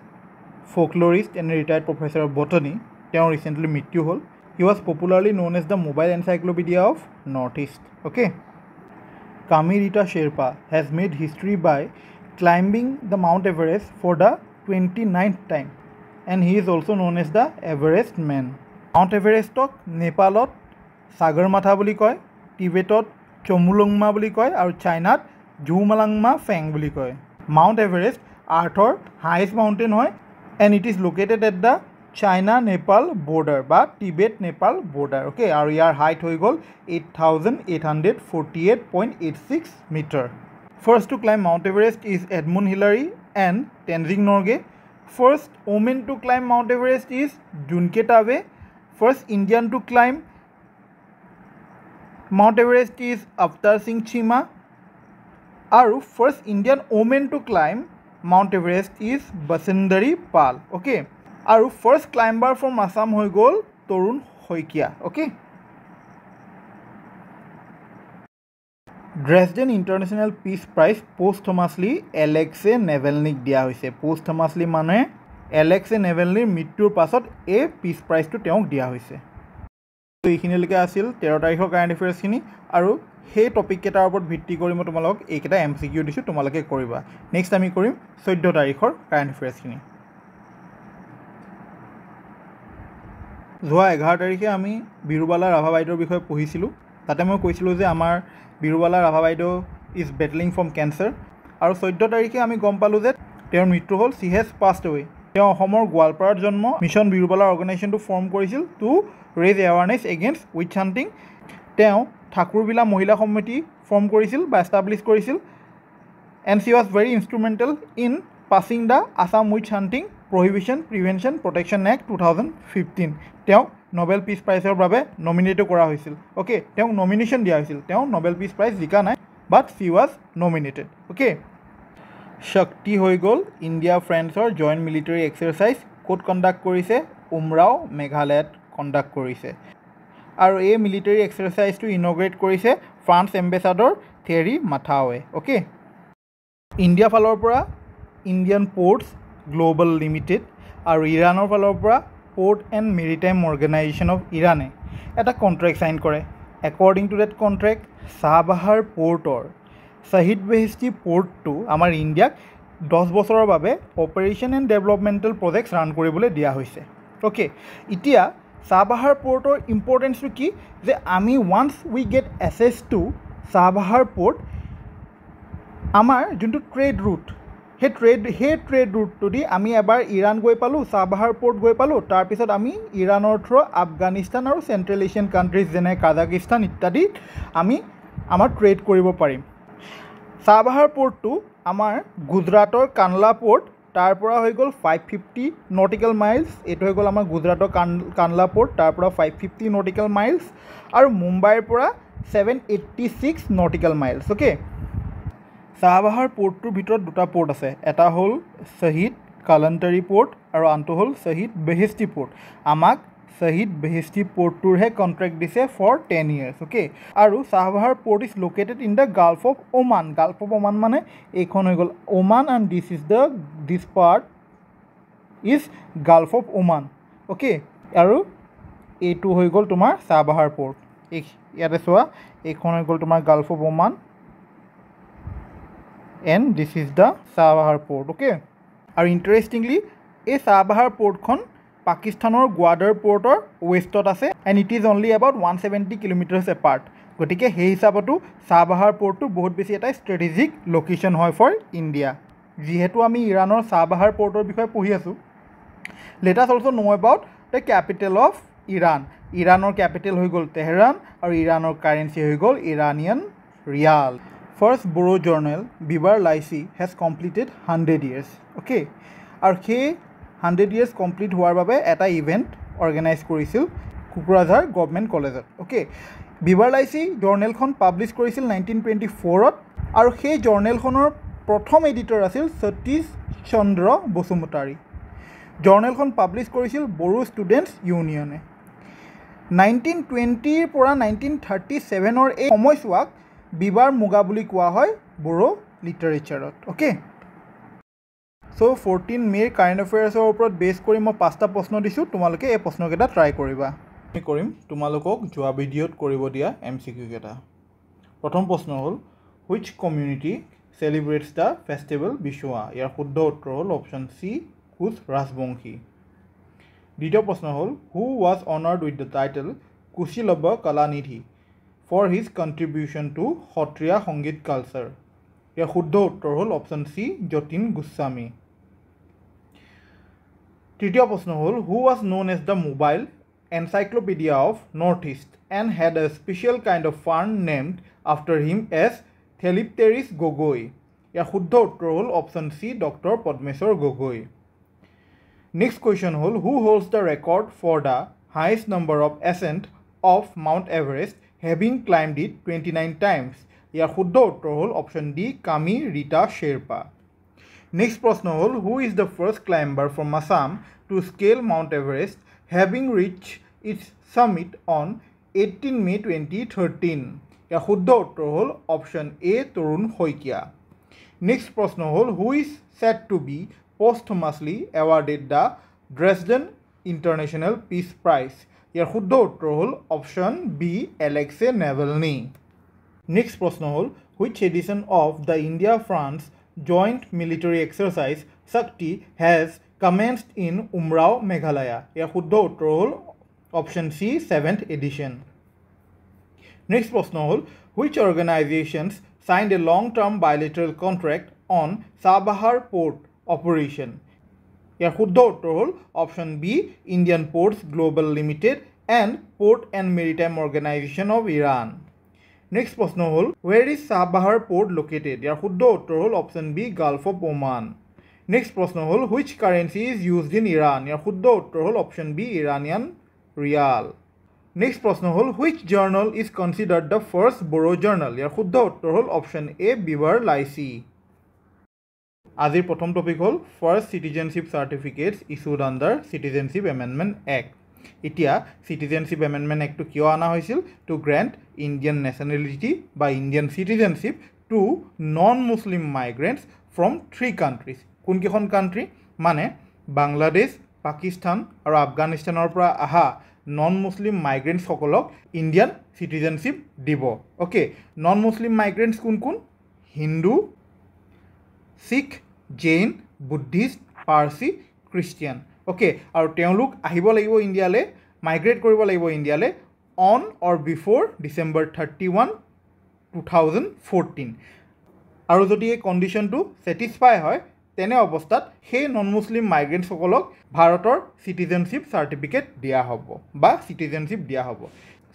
folklorist and retired professor of botany, তেওঁৰ ৰিচেণ্টলি মৃত্যু হ'ল। He was popularly known as the mobile encyclopedia of north east. Okay, Kami Rita Sherpa has made history by climbing the mount Everest for the 29th time, and he is also' known as the Everest man. Mount এভাৰেষ্টক নেপালত সাগৰমাথা বুলি কয়, টিবেটত চমুলংমা বুলি কয়, আৰু চাইনাত ঝুমালাংমা Feng বুলি কয়। Mount Everest আৰ্থৰ হাইয়েষ্ট মাউণ্টেইন হয়, and it is located at the China Nepal border বা টিবেট নেপাল বৰ্ডাৰ। অ'কে, আৰু ইয়াৰ হাইট হৈ গ'ল 8,848.86 metre. First to climb mount Everest is Edmund Hillary and Tenzing Norgay. First women to climb mount Everest is Junko Tabei. First Indian to climb Mount Everest is Avtar Singh Chima, আৰু first Indian women to climb mount Everest is বসুন্ধৰী Pal. Okay, আৰু first climber from Assam হৈ গ'ল Tarun Saikia. Okay, Dresden international peace prize posthumously Alexei Navalny দিয়া হৈছে। পোষ্টথমাছলি মানে এলেক্সে নেভেলনিৰ মৃত্যুৰ পাছত এই পিচ প্ৰাইজটো তেওঁক দিয়া হৈছে। এইখিনিলৈকে আছিল 13 তাৰিখৰ কাৰেণ্ট এফেয়াৰ্ছখিনি, আৰু সেই টপিক কেইটাৰ ওপৰত ভিত্তি কৰি মই তোমালোকক এইকেইটা MCQ দিছোঁ, তোমালোকে কৰিবা। নেক্সট আমি কৰিম 14 তাৰিখৰ কাৰেণ্ট এফেয়াৰ্ছখিনি। যোৱা 11 তাৰিখে আমি বিৰুবালা ৰাভা বাইদেউৰ বিষয়ে পঢ়িছিলোঁ। তাতে মই কৈছিলোঁ যে আমাৰ বিৰুবালা ৰাভা বাইদেউ ইজ বেটলিং ফ্ৰম কেঞ্চাৰ, আৰু 14 তাৰিখে আমি গম পালোঁ যে তেওঁৰ মৃত্যু হ'ল। She has passed away. তেওঁ অসমৰ গোৱালপাৰাত জন্ম। মিছন বিৰুবালা অৰ্গেনাইজেশ্যনটো ফৰ্ম কৰিছিল to raise awareness against witch hunting. তেওঁ ঠাকুৰবিলা মহিলা সমিতি ফৰ্ম কৰিছিল বা এষ্টাব্লিছ কৰিছিল, and she was very instrumental in passing the Assam witch hunting prohibition prevention protection act 2015। তেওঁক নোবেল পিচ প্ৰাইজৰ বাবে নমিনেটো কৰা হৈছিল। অ'কে, তেওঁক নমিনেশ্যন দিয়া হৈছিল, তেওঁ নোবেল পিচ প্ৰাইজ জিকা নাই, বাট চি ৱাজ নমিনেটেড। অ'কে, শক্তি হৈ গ'ল ইণ্ডিয়া ফ্ৰেন্সৰ জইণ্ট মিলিটাৰী এক্সাৰচাইজ। ক'ত কণ্ডাক্ট কৰিছে? উমৰাও মেঘালয়ত কণ্ডাক্ট কৰিছে, আৰু এই মিলিটাৰী এক্সাৰচাইজটো ইনগ্ৰেট কৰিছে ফ্ৰান্স এম্বেচাডৰ থেৰী মাথাৱে। অ'কে, ইণ্ডিয়া ফালৰ পৰা ইণ্ডিয়ান পৰ্টছ গ্ল'বেল লিমিটেড আৰু ইৰাণৰ ফালৰ পৰা port and Maritime Organisation of ইৰাণে এটা কণ্ট্ৰেক্ট চাইন কৰে। একৰ্ডিং টু ডেট কণ্ট্ৰেক্ট চাহবাহাৰ পোৰ্টৰ শ্বহীদ বেহেস্তি পোৰ্টটো আমাৰ ইণ্ডিয়াক 10 বছৰৰ বাবে operation and developmental projects run কৰিবলৈ দিয়া হৈছে। অ'কে, এতিয়া চাহবাহাৰ পোৰ্টৰ ইম্পৰ্টেঞ্চটো কি যে আমি once we get access to Chabahar port, আমাৰ যোনটো ট্ৰেড ৰুট সেই ট্ৰেড ৰুটটো দি আমি এবাৰ ইৰাণ গৈ পালোঁ, চাহবাহাৰ পোৰ্ট গৈ পালোঁ, তাৰপিছত আমি ইৰাণৰ থ্ৰু আফগানিস্তান আৰু চেণ্ট্ৰেল এছিয়ান কাণ্ট্ৰিজ যেনে কাজাকিস্তান ইত্যাদি আমি আমাৰ ট্ৰেড কৰিব পাৰিম। চাহবাহাৰ পোৰ্টটো আমাৰ গুজৰাটৰ কানলা পোৰ্ট, তাৰ পৰা হৈ গ'ল 550 নটিকেল মাইলছ, এইটো হৈ গ'ল আমাৰ গুজৰাটৰ কানলা পোৰ্ট, তাৰ পৰা 550 নটিকেল মাইলছ, আৰু মুম্বাইৰ পৰা 786 নটিকেল মাইলছ। অ'কে, চাহবাহাৰ পোৰ্টটোৰ ভিতৰত দুটা পোৰ্ট আছে, এটা হ'ল শ্বহীদ কালান্তাৰী পোৰ্ট আৰু আনটো হ'ল শ্বহীদ বেহেস্তি পোৰ্ট। আমাক শ্বহীদ বেহেস্তি পোৰ্টটোৰহে কণ্ট্ৰেক্ট দিছে ফৰ 10 years। অ'কে, আৰু Chabahar port is located in the gulf of Oman. Gulf of Oman মানে এইখন হৈ গ'ল Oman and this part is gulf of Oman. Okay, আৰু এইটো হৈ গ'ল তোমাৰ চাহবাহাৰ পোৰ্ট। ইয়াতে চোৱা, এইখন হৈ গ'ল তোমাৰ Gulf of Oman and this is the Chabahar port. Okay, আৰু ইণ্টাৰেষ্টিংলি এই চাহবাহাৰ পোৰ্টখন পাকিস্তানৰ গোৱাদাৰ পোৰ্টৰ ৱেষ্টত আছে and it is only about 170 kilometres apart. গতিকে সেই হিচাপতো চাহবাহাৰ পোৰ্টটো বহুত বেছি এটা ষ্ট্ৰেটেজিক লোকেশ্যন হয় ফৰ ইণ্ডিয়া। যিহেতু আমি ইৰাণৰ চাহবাহাৰ পোৰ্টৰ বিষয়ে পঢ়ি আছোঁ, let us also' know' about the capital of Iran. ইৰাণৰ কেপিটেল হৈ গ'ল তেহৰান আৰু ইৰাণৰ কাৰেঞ্চি হৈ গ'ল Iranian rial. First Bodo journal Bibar লাইচি হেজ কমপ্লিটেড 100 years। অ'কে, আৰু সেই 100 years কমপ্লিট হোৱাৰ বাবে এটা ইভেণ্ট অৰ্গেনাইজ কৰিছিল কোকৰাঝাৰ গভৰ্ণমেণ্ট কলেজত। অ'কে, বিবাৰ লাইচি জাৰ্নেলখন পাব্লিছ কৰিছিল 1924ত, আৰু সেই জাৰ্নেলখনৰ প্ৰথম এডিটৰ আছিল সতীশ চন্দ্ৰ বসুমতাৰী। জাৰ্নেলখন পাব্লিছ কৰিছিল বড়ো ষ্টুডেণ্টছ ইউনিয়নে। 1920ৰ পৰা 1937ৰ এই সময়ছোৱাক বিবাৰ মুগা বুলি কোৱা হয় বড়ো লিটাৰেচাৰত। অ'কে, চ' 14 মে'ৰ কাৰেণ্ট এফেয়াৰ্ছৰ ওপৰত বেছ কৰি মই 5টা প্ৰশ্ন দিছোঁ, তোমালোকে এই প্ৰশ্নকেইটা ট্ৰাই কৰিবা। আমি কৰিম তোমালোকক যোৱা ভিডিঅ'ত কৰিব দিয়া MCQ কেইটা। প্ৰথম প্ৰশ্ন হ'ল which community চেলিব্ৰেটছ the festival Bisuwa? ইয়াৰ শুদ্ধ উত্তৰ হ'ল অপশ্যন চি, কোচ ৰাজবংশী। দ্বিতীয় প্ৰশ্ন হ'ল who was honoured with the title Kushilava Kalanidhi for his contribution to Sattriya সংগীত কালচাৰ? ইয়াৰ শুদ্ধ উত্তৰ হ'ল অপশ্যন চি, যতীন গোস্বামী। তৃতীয় প্ৰশ্ন হ'ল who was known as the mobile encyclopedia of north East and had a special kind of fern named after him as Thelypteris Gogoi? ইয়াৰ শুদ্ধ উত্তৰ হ'ল option C, doctor Padmeswar Gogoi. Next question হ'ল who holds the record for the highest number of ascents of Mount Everest having climbed it 29 times? ইয়াৰ শুদ্ধ উত্তৰ হ'ল option D, কামি ৰীতা শ্বেৰপা। নেক্সট প্ৰশ্ন হ'ল who is the first climber from Assam to scale Mount Everest having reached its summit on 18 May 2013? ইয়াৰ শুদ্ধ উত্তৰ হ'ল option A, Tarun Saikia. Next প্ৰশ্ন হ'ল who is said to be posthumously awarded the Dresden International Peace Prize? ইয়াৰ শুদ্ধ উত্তৰ হ'ল option B, Alexei Navalny. Next প্ৰশ্ন হ'ল which edition of the India France joint military exercise Shakti has commenced in Umrao Meghalaya? ইয়াৰ শুদ্ধ উত্তৰ হ'ল option C, 7th edition। Next প্ৰশ্ন হ'ল which organisations signed a long term bilateral contract on Chabahar port operation? ইয়াৰ শুদ্ধ উত্তৰ হ'ল option B, Indian Ports Global Limited and Port and Maritime Organisation of Iran. Next প্ৰশ্ন হ'ল where is Chabahar port located? ইয়াৰ শুদ্ধ উত্তৰ হ'ল option B, Gulf of Oman. Next প্ৰশ্ন হ'ল which currency is used in Iran? ইয়াৰ শুদ্ধ উত্তৰ হ'ল option B, Iranian rial. Next প্ৰশ্ন হ'ল which journal is considered the first Bodo journal? ইয়াৰ শুদ্ধ উত্তৰ হ'ল অপশ্যন এ, বিবাৰ লাইচি। আজিৰ প্ৰথম টপিক হ'ল first citizenship certificates issued under Citizenship Amendment Act. এতিয়া চিটিজেনশ্বিপ এমেণ্ডমেণ্ট এক্টটো কিয় অনা হৈছিল? টু গ্ৰেণ্ট ইণ্ডিয়ান নেশ্যনেলিটি বা Indian citizenship to non Muslim migrants from 3 countries। কোনকেইখন কাণ্ট্ৰি? মানে বাংলাদেশ, পাকিস্তান আৰু আফগানিস্তানৰ পৰা অহা নন মুছলিম মাইগ্ৰেণ্টছসকলক ইণ্ডিয়ান চিটিজেনশ্বিপ দিব অ'কে নন মুছলিম মাইগ্ৰেণ্টছ কোন কোন Hindu Sikh Jain Buddhist Parsi Christian okay আৰু তেওঁলোক আহিব লাগিব ইণ্ডিয়ালৈ মাইগ্ৰেট কৰিব লাগিব ইণ্ডিয়ালৈ অন অৰ বিফ'ৰ ডিচেম্বৰ 31, 2014 আৰু যদি এই কণ্ডিশ্যনটো ছেটিছফাই হয় তেনে অৱস্থাত সেই নন মুছলিম মাইগ্ৰেণ্টছসকলক ভাৰতৰ চিটিজেনশ্বিপ চাৰ্টিফিকেট দিয়া হ'ব বা চিটিজেনশ্বিপ দিয়া হ'ব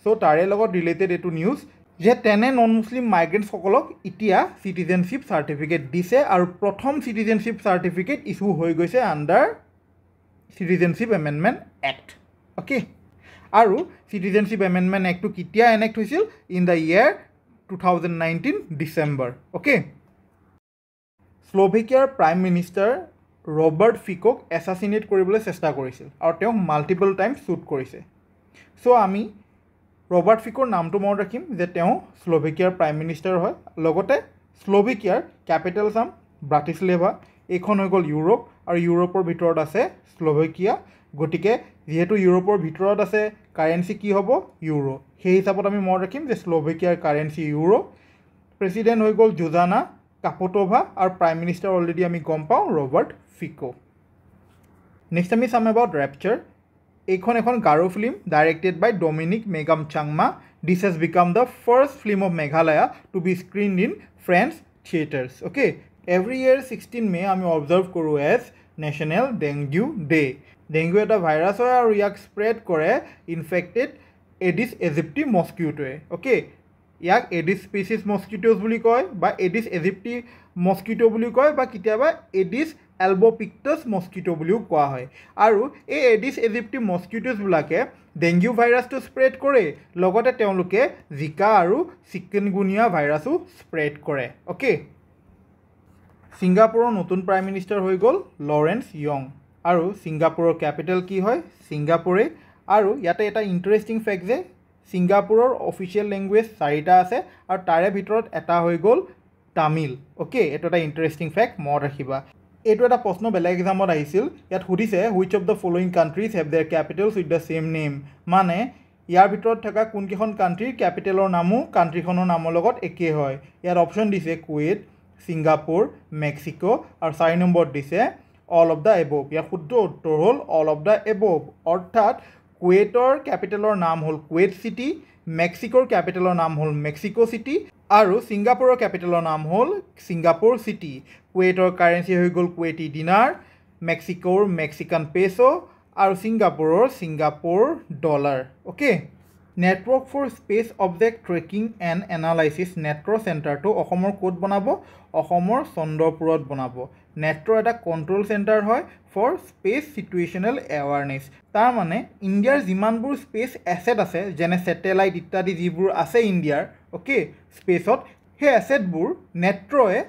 চ' তাৰে লগত ৰিলেটেড এইটো নিউজ যে তেনে নন মুছলিম মাইগ্ৰেণ্টছসকলক এতিয়া চিটিজেনশ্বিপ চাৰ্টিফিকেট দিছে আৰু প্ৰথম চিটিজেনশ্বিপ চাৰ্টিফিকেট ইছ্যু হৈ গৈছে under Citizenship Amendment Act okay আৰু চিটিজেনশ্বিপ এমেণ্ডমেণ্ট এক্টটো কেতিয়া এনেক্ট হৈছিল in the year 2019 December okay স্লোভেকিয়াৰ prime minister Robert Fico assassinate কৰিবলৈ চেষ্টা কৰিছিল আৰু তেওঁক মাল্টিপল টাইম শ্বুট কৰিছে চ' আমি ৰবাৰ্ট ফিকৰ নামটো মনত ৰাখিম যে তেওঁ স্লোভেকিয়াৰ প্ৰাইম মিনিষ্টাৰ হয় লগতে স্লোভেকিয়াৰ কেপিটেল চাম ব্ৰাটিছলেভা এইখন হৈ গ'ল ইউৰোপ আৰু ইউৰোপৰ ভিতৰত আছে স্লোভেকিয়া গতিকে যিহেতু ইউৰোপৰ ভিতৰত আছে কাৰেঞ্চি কি হ'ব ইউৰো সেই হিচাপত আমি মনত ৰাখিম যে স্লোভেকিয়াৰ কাৰেঞ্চি ইউৰো প্ৰেচিডেণ্ট হৈ গ'ল জুজানা কাপোটোভা আৰু প্ৰাইম মিনিষ্টাৰ অলৰেডি আমি গম পাওঁ ৰবাৰ্ট ফিকো নেক্সট আমি চাম এবাউট ৰেপচাৰ এইখন এখন Garo film directed by Dominic Megam Sangma this has become the first film of Meghalaya to be screened in French theatres okay every year 16 May আমি অবজাৰ্ভ কৰোঁ as National Dengue Day dengue এটা virus হয় আৰু ইয়াক স্প্ৰেড কৰে infected Aedes aegypti মস্কিউটোৱে okay ইয়াক Aedes species mosquitoes বুলি কয় বা এডিছ এজিপ্টি মস্কিটো বুলি কয় বা কেতিয়াবা এডিছ এলবপিক্টাছ মস্কিটো বুলিও কোৱা হয় আৰু এই এডিছ এজিপ্টি মস্কিটোজবিলাকে ডেংগু ভাইৰাছটো স্প্ৰেড কৰে লগতে তেওঁলোকে জিকা আৰু চিকেনগুনিয়া ভাইৰাছো স্প্ৰেড কৰে অ'কে ছিংগাপুৰৰ নতুন প্ৰাইম মিনিষ্টাৰ হৈ গ'ল লৰেন্স য়ং আৰু ছিংগাপুৰৰ কেপিটেল কি হয় ছিংগাপুৰে আৰু ইয়াতে এটা ইণ্টাৰেষ্টিং ফেক্ট যে ছিংগাপুৰৰ অফিচিয়েল লেংগুৱেজ 4টা আছে আৰু তাৰে ভিতৰত এটা হৈ গ'ল তামিল অ'কে এইটো এটা ইণ্টাৰেষ্টিং ফেক্ট মনত ৰাখিবা এইটো এটা প্ৰশ্ন বেলেগ এক্সামত আহিছিল ইয়াত সুধিছে which of the following countries have their capitals with the same name মানে ইয়াৰ ভিতৰত থকা কোনকেইখন কাণ্ট্ৰিৰ কেপিটেলৰ নামো কাণ্ট্ৰিখনৰ নামৰ লগত একেই হয় ইয়াত অপশ্যন দিছে কুৱেইট ছিংগাপুৰ মেক্সিকো আৰু 4 নম্বৰত দিছে অল অফ দ্য এবভ ইয়াৰ শুদ্ধ উত্তৰ হ'ল অল অফ দ্য এবভ অৰ্থাৎ কুৱেইটৰ কেপিটেলৰ নাম হ'ল কুৱেইট চিটি মেক্সিকোৰ কেপিটেলৰ নাম হ'ল মেক্সিকো চিটি আৰু ছিংগাপুৰৰ কেপিটেলৰ নাম হ'ল ছিংগাপুৰ চিটি কুৱেইটৰ কাৰেঞ্চি হৈ গ'ল কুৱেইটি ডিনাৰ মেক্সিকোৰ মেক্সিকান পেছো আৰু ছিংগাপুৰৰ Singapore dollar okay network for space object tracking and analysis Netra' চেণ্টাৰটো অসমৰ ক'ত বনাব অসমৰ চন্দ্ৰপুৰত বনাব নেট্ৰ' এটা কণ্ট্ৰল চেণ্টাৰ হয় ফৰ স্পেচ চিটুৱেশ্যনেল এৱাৰনেছ তাৰ মানে ইণ্ডিয়াৰ যিমানবোৰ স্পেচ এছেট আছে যেনে ছেটেলাইট ইত্যাদি যিবোৰ আছে ইণ্ডিয়াৰ অ'কে স্পেচত সেই এছেটবোৰ নেট্ৰ'য়ে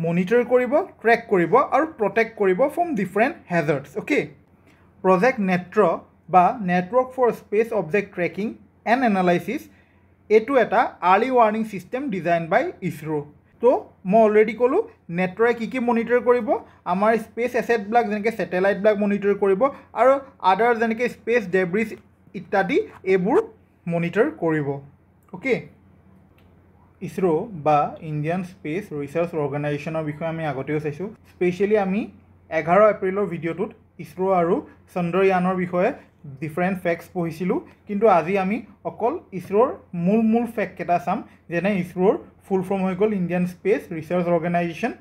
মনিটৰ কৰিব ট্ৰেক কৰিব আৰু প্ৰটেক্ট কৰিব from different hazards okay project NETRA' বা network for space object tracking and analysis এইটো এটা early warning system design by ISRO' তো মই অলৰেডি ক'লোঁ নেট্ৰ'য়ে কি মনিটৰ কৰিব আমাৰ স্পেচ এছেটবিলাক যেনেকৈ ছেটেলাইটবিলাক মনিটৰ কৰিব আৰু আদাৰ যেনেকৈ স্পেচ ডেব্ৰিজ ইত্যাদি এইবোৰ মনিটৰ কৰিব অ'কে ইছৰ' বা ইণ্ডিয়ান স্পেচ ৰিচাৰ্চ অৰ্গেনাইজেশ্যনৰ বিষয়ে আমি আগতেও চাইছোঁ স্পেচিয়েলি আমি 11 এপ্ৰিলৰ ভিডিঅ'টোত ইছৰ' আৰু চন্দ্ৰয়ানৰ বিষয়ে ডিফাৰেণ্ট ফেক্টছ পঢ়িছিলোঁ কিন্তু আজি আমি অকল ইছৰ'ৰ মূল ফেক্টকেইটা চাম যেনে ইছৰ'ৰ ফুল ফৰ্ম হৈ গ'ল ইণ্ডিয়ান স্পেচ ৰিচাৰ্চ অৰ্গেনাইজেশ্যন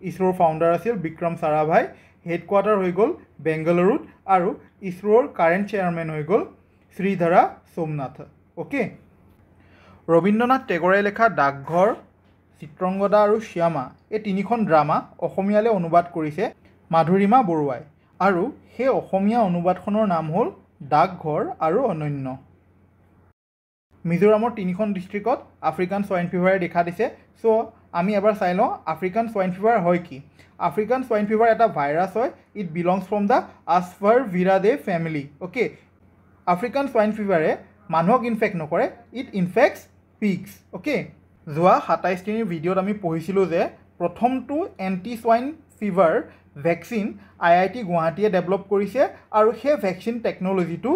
ইছৰ'ৰ ফাউণ্ডাৰ আছিল বিক্ৰম চাৰাভাই হেডকোৱাৰ্টাৰ হৈ গ'ল বেংগালুৰুত আৰু ইছৰ'ৰ কাৰেণ্ট চেয়াৰমেন হৈ গ'ল শ্ৰীধৰা সোমনাথ অ'কে ৰবীন্দ্ৰনাথ টেগৰে লেখা ডাকঘৰ চিত্ৰংগদা আৰু শ্যামা এই তিনিখন ড্ৰামা অসমীয়ালৈ অনুবাদ কৰিছে মাধুৰিমা বৰুৱাই আৰু সেই অসমীয়া অনুবাদখনৰ নাম হ'ল ডাকঘৰ আৰু অনন্য মিজোৰামৰ 3খন ডিষ্ট্ৰিক্টত আফ্ৰিকান সোৱাইন ফিভাৰে দেখা দিছে চ' আমি এবাৰ চাই লওঁ আফ্ৰিকান সোৱাইন ফিভাৰ হয় কি আফ্ৰিকান সোৱাইন ফিভাৰ এটা ভাইৰাছ হয় it belongs from the Asfarviridae family okay African swine ফিভাৰে মানুহক ইনফেক্ট নকৰে ইট ইনফেক্টছ পিগছ অ'কে যোৱা 27 দিনৰ ভিডিঅ'ত আমি পঢ়িছিলোঁ যে প্ৰথমটো anti swine fever vaccine IIT গুৱাহাটীয়ে ডেভেলপ কৰিছে আৰু সেই ভেকচিন টেকন'লজিটো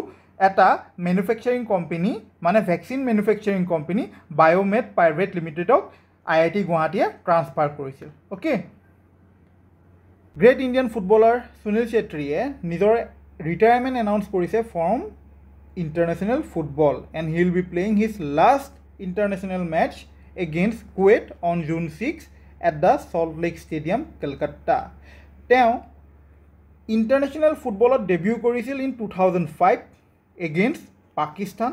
এটা মেনুফেকচাৰিং কোম্পানী মানে vaccine manufacturing company Biomed private লিমিটেডক IIT গুৱাহাটীয়ে ট্ৰান্সফাৰ কৰিছিল okay great Indian footballer Sunil চেত্ৰীয়ে নিজৰ ৰিটায়াৰমেণ্ট এনাউন্স কৰিছে from international football and he will be playing his last international match against Kuwait on June 6 at the Salt Lake Stadium, Kolkata. তেওঁ international ফুটবলত debut কৰিছিল in 2005 against Pakistan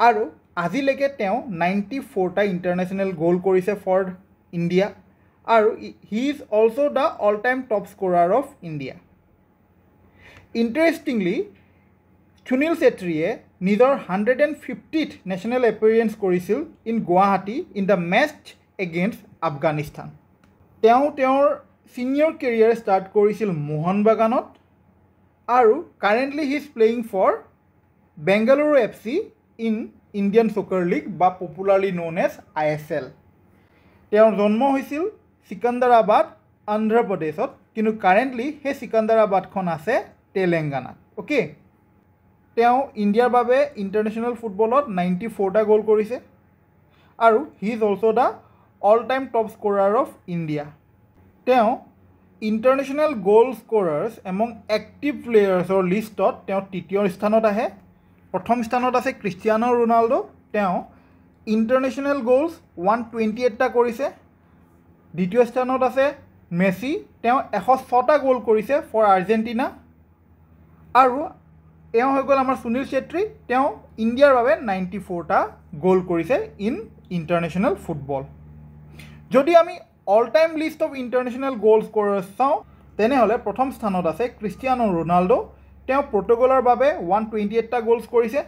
আৰু আজিলৈকে তেওঁ 94টা international goal কৰিছে ফৰ ইণ্ডিয়া আৰু he is also' the all time top scorer of India interestingly Sunil চেত্ৰীয়ে নিজৰ 150th নেশ্যনেল এপিয়াৰেঞ্চ কৰিছিল in Guwahati in the match against Afghanistan তেওঁ তেওঁৰ ছিনিয়ৰ কেৰিয়াৰ ষ্টাৰ্ট কৰিছিল মোহন বাগানত আৰু currently he is playing for Bengaluru FC in Indian Soccer League বা popularly known as ISL তেওঁৰ জন্ম হৈছিল চিকান্দাৰাবাদ অন্ধ্ৰপ্ৰদেশত কিন্তু কাৰেণ্টলি সেই চিকান্দাৰাবাদখন আছে তেলেংগানাত অ'কে তেওঁ ইণ্ডিয়াৰ বাবে ইণ্টাৰনেশ্যনেল ফুটবলত 94টা গ'ল কৰিছে আৰু he is also' the all time top scorer of India তেওঁ ইণ্টাৰনেশ্যনেল গ'ল স্ক'ৰাৰ্ছ এমং এক্টিভ প্লেয়াৰ্ছৰ লিষ্টত তেওঁ তৃতীয় স্থানত আহে প্ৰথম স্থানত আছে ক্ৰিষ্টিয়ানো ৰনাল্ডো তেওঁ ইণ্টাৰনেশ্যনেল গ'লছ 128টা কৰিছে দ্বিতীয় স্থানত আছে মেছি তেওঁ 106টা গ'ল কৰিছে ফৰ আৰ্জেণ্টিনা আৰু এওঁ হৈ গ'ল আমাৰ সুনীল চেত্ৰী তেওঁ ইণ্ডিয়াৰ বাবে 94টা গ'ল কৰিছে ইন ইণ্টাৰনেশ্যনেল ফুটবল যদি আমি all time list of international গ'ল স্ক'ৰাৰ্ছ চাওঁ তেনেহ'লে প্ৰথম স্থানত আছে ক্ৰিষ্টিয়ানো ৰনাল্ডো তেওঁ পৰ্তুগালৰ বাবে 128টা গ'লছ কৰিছে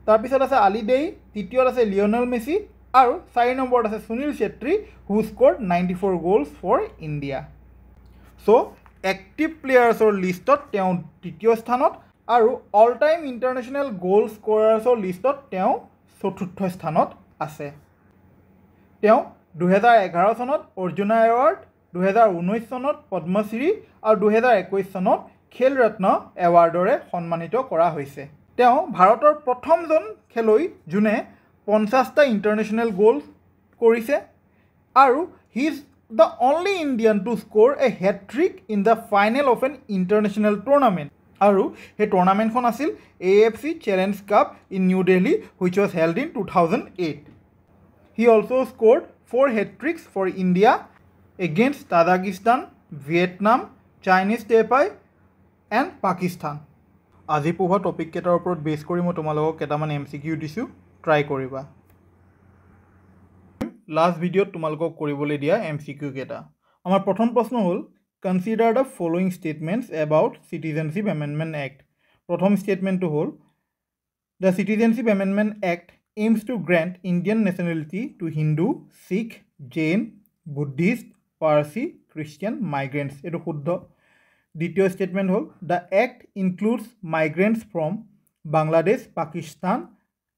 তাৰপিছত আছে আলি দেই তৃতীয়ত আছে লিঅ'নেল মেছি আৰু 4 নম্বৰত আছে Sunil Chhetri who scored 94 goals for India so' active প্লেয়াৰ্ছৰ লিষ্টত তেওঁ তৃতীয় স্থানত আৰু অল টাইম ইণ্টাৰনেশ্যনেল গ'ল স্ক'ৰাৰ্ছৰ লিষ্টত তেওঁ চতুৰ্থ স্থানত আছে তেওঁ 2011 চনত অৰ্জুনা এৱাৰ্ড 2019 চনত পদ্মশ্ৰী আৰু 2021 চনত খেল ৰত্ন এৱাৰ্ডৰে সন্মানিত কৰা হৈছে তেওঁ ভাৰতৰ প্ৰথমজন খেলুৱৈ যোনে 50টা ইণ্টাৰনেশ্যনেল গ'ল কৰিছে আৰু he is the only Indian to score a hat trick in the final of an international tournament আৰু সেই টুৰ্ণামেণ্টখন আছিল AFC Challenge Cup in New Delhi which was held in 2008 he also' scored 4 hat tricks for India against Tajikistan Vietnam Chinese Taipei and Pakistan আজি পঢ়োৱা topic কেইটাৰ ওপৰত বেছ কৰি মই তোমালোকক কেইটামান MCQ দিছোঁ ট্ৰাই কৰিবা লাষ্ট ভিডিঅ'ত তোমালোকক কৰিবলৈ দিয়া MCQ কেইটা আমাৰ প্ৰথম প্ৰশ্ন হ'ল consider the following statements about citizenship Amendment act প্ৰথম ষ্টেটমেণ্টটো হ'ল the citizenship Amendment act aims to grant Indian nationality to Hindu, Sikh, Jain, Buddhist, Parsi, Christian migrants. Eto shuddha. Ditiyo statement hol the act includes migrants from Bangladesh, Pakistan